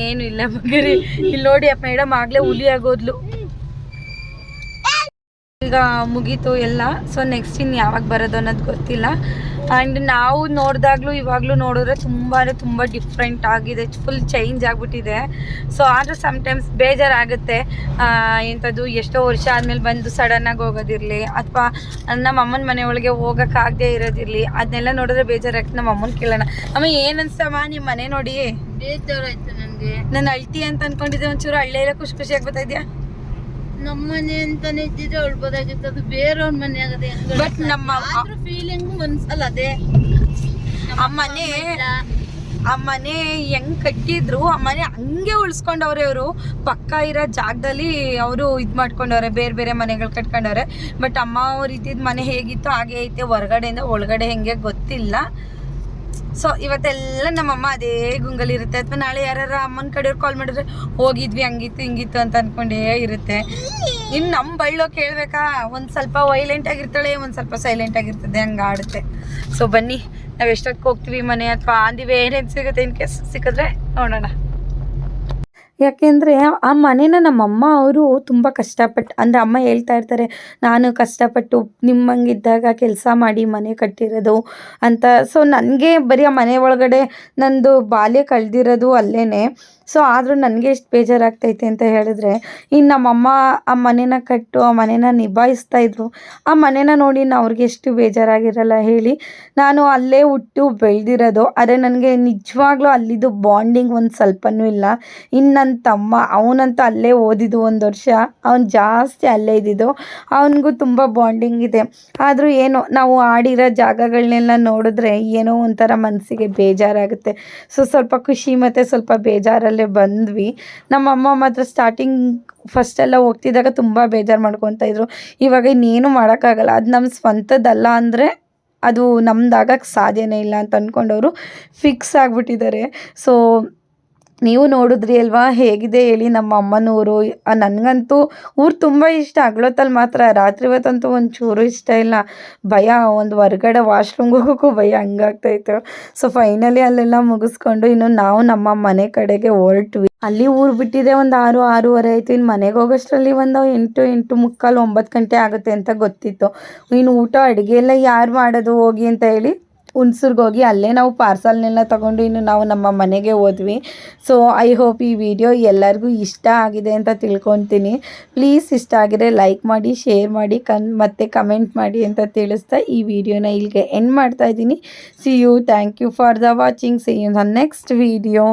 ಏನು ಇಲ್ಲ ಮಗರಿ, ಇಲ್ಲಿ ನೋಡಿ ಅಪ್ಪ ಮೇಡಮ್ ಆಗಲೇ ಹುಲಿ ಆಗೋದ್ಲು. ಈಗ ಮುಗೀತು ಎಲ್ಲ. ಸೊ ನೆಕ್ಸ್ಟ್ ಇನ್ನು ಯಾವಾಗ ಬರೋದು ಅನ್ನೋದು ಗೊತ್ತಿಲ್ಲ. ಆ್ಯಂಡ್ ನಾವು ನೋಡಿದಾಗಲೂ ಇವಾಗಲೂ ನೋಡಿದ್ರೆ ತುಂಬ ಡಿಫ್ರೆಂಟ್ ಆಗಿದೆ, ಫುಲ್ ಚೇಂಜ್ ಆಗಿಬಿಟ್ಟಿದೆ. ಸೊ ಆದರೂ ಸಮ್ಟೈಮ್ಸ್ ಬೇಜಾರಾಗುತ್ತೆ. ಇಂಥದ್ದು ಎಷ್ಟೋ ವರ್ಷ ಆದಮೇಲೆ ಬಂದು ಸಡನ್ನಾಗಿ ಹೋಗೋದಿರಲಿ, ಅಥವಾ ನಮ್ಮ ಅಮ್ಮನ ಮನೆ ಒಳಗೆ ಹೋಗೋಕ್ಕಾಗದೇ ಇರೋದಿರಲಿ, ಅದನ್ನೆಲ್ಲ ನೋಡಿದ್ರೆ ಬೇಜಾರಾಗ್ತದೆ. ನಮ್ಮ ಅಮ್ಮನ ಕೇಳೋಣ, ಅಮ್ಮ ಏನು ಅನ್ಸ್ತಮ್ಮ ನಿಮ್ಮ ಮನೆ ನೋಡಿ? ಬೇಜಾರಾಯ್ತು ನನಗೆ. ನಾನು ಅಳ್ತಿ ಅಂತ ಅಂದ್ಕೊಂಡಿದ್ದೆ, ಒಂಚೂರು ಹಳ್ಳಿ ಎಲ್ಲ ಖುಷಿಯಾಗಿ ಬರ್ತಾ ಇದೆಯಾ? ನಮ್ಮ ಮನೆ ಅಂತಾನೆ ಇದ್ದಿದ್ರೆ ಉಳ್ಬೋದಾಗಿತ್ತು, ಅದು ಬೇರೆಯವ್ರ ಮನೆ ಆಗದೆ. ಬಟ್ ನಮ್ಮ ಫೀಲಿಂಗ್ ಒಂದ್ಸಲ ಅದೇ. ಆ ಮನೆ ಹೆಂಗ್ ಕಟ್ಟಿದ್ರು, ಆ ಮನೆ ಹಂಗೆ ಉಳಿಸ್ಕೊಂಡವ್ರೆ ಅವರು. ಪಕ್ಕ ಇರೋ ಜಾಗದಲ್ಲಿ ಅವರು ಇದು ಮಾಡ್ಕೊಂಡವ್ರೆ, ಬೇರೆ ಮನೆಗಳು ಕಟ್ಕೊಂಡವ್ರೆ. ಬಟ್ ಅಮ್ಮ ಅವ್ರು ಇದ್ದಿದ್ದ ಮನೆ ಹೇಗಿತ್ತು ಹಾಗೆ ಐತೆ, ಹೊರಗಡೆಯಿಂದ ಒಳಗಡೆ ಹೆಂಗೆ ಗೊತ್ತಿಲ್ಲ. ಸೊ ಇವತ್ತೆಲ್ಲ ನಮ್ಮಮ್ಮ ಅದೇ ಗುಂಗಲಿರುತ್ತೆ. ಅಥವಾ ನಾಳೆ ಯಾರು ಅಮ್ಮನ ಕಡೆಯವ್ರು ಕಾಲ್ ಮಾಡಿದ್ರೆ ಹೋಗಿದ್ವಿ ಹಂಗಿತ್ತು ಹಿಂಗಿತ್ತು ಅಂತ ಅಂದ್ಕೊಂಡೇ ಇರುತ್ತೆ. ಇನ್ನು ನಮ್ಮ ಬಳ್ಳು ಕೇಳಬೇಕಾ, ಒಂದು ಸ್ವಲ್ಪ ವೈಲೆಂಟ್ ಆಗಿರ್ತಾಳೆ, ಒಂದು ಸ್ವಲ್ಪ ಸೈಲೆಂಟ್ ಆಗಿರ್ತದೆ, ಹಂಗೆ ಆಡುತ್ತೆ. ಸೊ ಬನ್ನಿ, ನಾವು ಎಷ್ಟೊತ್ತಿಗೆ ಹೋಗ್ತೀವಿ ಮನೆ, ಅಥವಾ ಆಂದಿವೆ ಏನೇನು ಸಿಗುತ್ತೆ, ಇನ್ ಕೇಸ್ ಸಿಕ್ಕಿದ್ರೆ ನೋಡೋಣ. ಯಾಕೆಂದರೆ ಆ ಮನೇನ ನಮ್ಮಮ್ಮ ಅವರು ತುಂಬ ಕಷ್ಟಪಟ್ಟು, ಅಂದರೆ ಅಮ್ಮ ಹೇಳ್ತಾ ಇರ್ತಾರೆ, ನಾನು ಕಷ್ಟಪಟ್ಟು ನಿಮ್ಮಂಗಿದ್ದಾಗ ಕೆಲಸ ಮಾಡಿ ಮನೆ ಕಟ್ಟಿರೋದು ಅಂತ. ಸೊ ನನಗೆ ಬರೀ ಆ ಮನೆ ಒಳಗಡೆ ನಂದು ಬಾಲ್ಯ ಕಳೆದಿರೋದು ಅಲ್ಲೇ. ಸೊ ಆದರೂ ನನಗೆ ಎಷ್ಟು ಬೇಜಾರಾಗ್ತೈತೆ ಅಂತ ಹೇಳಿದ್ರೆ, ಇನ್ನು ನಮ್ಮಮ್ಮ ಆ ಮನೇನ ಕಟ್ಟು ಆ ಮನೇನ ನಿಭಾಯಿಸ್ತಾಯಿದ್ರು. ಆ ಮನೇನ ನೋಡಿ ಅವ್ರಿಗೆ ಎಷ್ಟು ಬೇಜಾರಾಗಿರಲ್ಲ ಹೇಳಿ. ನಾನು ಅಲ್ಲೇ ಹುಟ್ಟು ಬೆಳೆದಿರೋದು, ಆದರೆ ನನಗೆ ನಿಜವಾಗ್ಲೂ ಅಲ್ಲಿದ್ದು ಬಾಂಡಿಂಗ್ ಒಂದು ಸ್ವಲ್ಪನೂ ಇಲ್ಲ. ಇನ್ನು ನನ್ನ ತಮ್ಮ, ಅವನಂತೂ ಅಲ್ಲೇ ಓದಿದ್ದು 1 ವರ್ಷ, ಅವನು ಜಾಸ್ತಿ ಅಲ್ಲೇ ಇದ್ದಿದ್ದು, ಅವನಿಗೂ ತುಂಬ ಬಾಂಡಿಂಗ್ ಇದೆ. ಆದರೂ ಏನೋ ನಾವು ಆಡಿರೋ ಜಾಗಗಳನ್ನೆಲ್ಲ ನೋಡಿದ್ರೆ ಏನೋ ಒಂಥರ ಮನಸ್ಸಿಗೆ ಬೇಜಾರಾಗುತ್ತೆ. ಸೊ ಸ್ವಲ್ಪ ಖುಷಿ ಮತ್ತು ಸ್ವಲ್ಪ ಬೇಜಾರಲ್ಲಿ ಬಂದ್ವಿ. ನಮ್ಮಮ್ಮ ಮಾತ್ರ ಸ್ಟಾರ್ಟಿಂಗ್ ಫಸ್ಟೆಲ್ಲ ಹೋಗ್ತಿದ್ದಾಗ ತುಂಬ ಬೇಜಾರು ಮಾಡ್ಕೊತಾ ಇದ್ರು. ಇವಾಗ ಇನ್ನೇನು ಮಾಡೋಕ್ಕಾಗಲ್ಲ, ಅದು ನಮ್ಮ ಸ್ವಂತದ್ದಲ್ಲ ಅಂದರೆ ಅದು ನಮ್ದಾಗಕ್ಕೆ ಸಾಧ್ಯನೇ ಇಲ್ಲ ಅಂತ ಅಂದ್ಕೊಂಡವರು ಫಿಕ್ಸ್ ಆಗಿಬಿಟ್ಟಿದ್ದಾರೆ. ಸೊ ನೀವು ನೋಡಿದ್ರಿ ಅಲ್ವಾ ಹೇಗಿದೆ ಹೇಳಿ ನಮ್ಮ ಅಮ್ಮನೂರು. ನನಗಂತೂ ಊರು ತುಂಬ ಇಷ್ಟ, ಹಗ್ಲೊತ್ತಲ್ಲಿ ಮಾತ್ರ, ರಾತ್ರಿ ಹೊತ್ತಂತೂ ಒಂಚೂರು ಇಷ್ಟ ಇಲ್ಲ. ಭಯ, ಒಂದು ಹೊರ್ಗಡೆ ವಾಶ್ರೂಮ್ಗೆ ಹೋಗೋಕ್ಕೂ ಭಯ, ಹಂಗಾಗ್ತಾಯಿತ್ತು. ಸೊ ಫೈನಲಿ ಅಲ್ಲೆಲ್ಲ ಮುಗಿಸ್ಕೊಂಡು ಇನ್ನು ನಾವು ನಮ್ಮ ಮನೆ ಕಡೆಗೆ ಹೊರಟ್ವಿ. ಅಲ್ಲಿ ಊರು ಬಿಟ್ಟಿದೆ ಒಂದು 6-6:30 ಆಯಿತು. ಇನ್ನು ಮನೆಗೆ ಹೋಗೋಷ್ಟರಲ್ಲಿ ಒಂದು 8-8:45, 9 ಗಂಟೆ ಆಗುತ್ತೆ ಅಂತ ಗೊತ್ತಿತ್ತು. ಇನ್ನು ಊಟ ಅಡುಗೆ ಎಲ್ಲ ಯಾರು ಮಾಡೋದು ಹೋಗಿ ಅಂತ ಹೇಳಿ ಹುಣಸೂರ್ಗೆ ಹೋಗಿ ಅಲ್ಲೇ ನಾವು ಪಾರ್ಸಲ್ನೆಲ್ಲ ತೊಗೊಂಡು ಇನ್ನು ನಾವು ನಮ್ಮ ಮನೆಗೆ ಹೋದ್ವಿ. ಸೊ ಐ ಹೋಪ್ ಈ ವಿಡಿಯೋ ಎಲ್ಲರಿಗೂ ಇಷ್ಟ ಆಗಿದೆ ಅಂತ ತಿಳ್ಕೊತೀನಿ. ಪ್ಲೀಸ್ ಇಷ್ಟ ಆಗಿದ್ರೆ ಲೈಕ್ ಮಾಡಿ, ಶೇರ್ ಮಾಡಿ, ಮತ್ತು ಕಮೆಂಟ್ ಮಾಡಿ ಅಂತ ತಿಳಿಸ್ತಾ ಈ ವಿಡಿಯೋನ ಇಲ್ಲಿಗೆ ಎಂಡ್ ಮಾಡ್ತಾ ಇದ್ದೀನಿ. See you, thank you for the watching. See you the next video.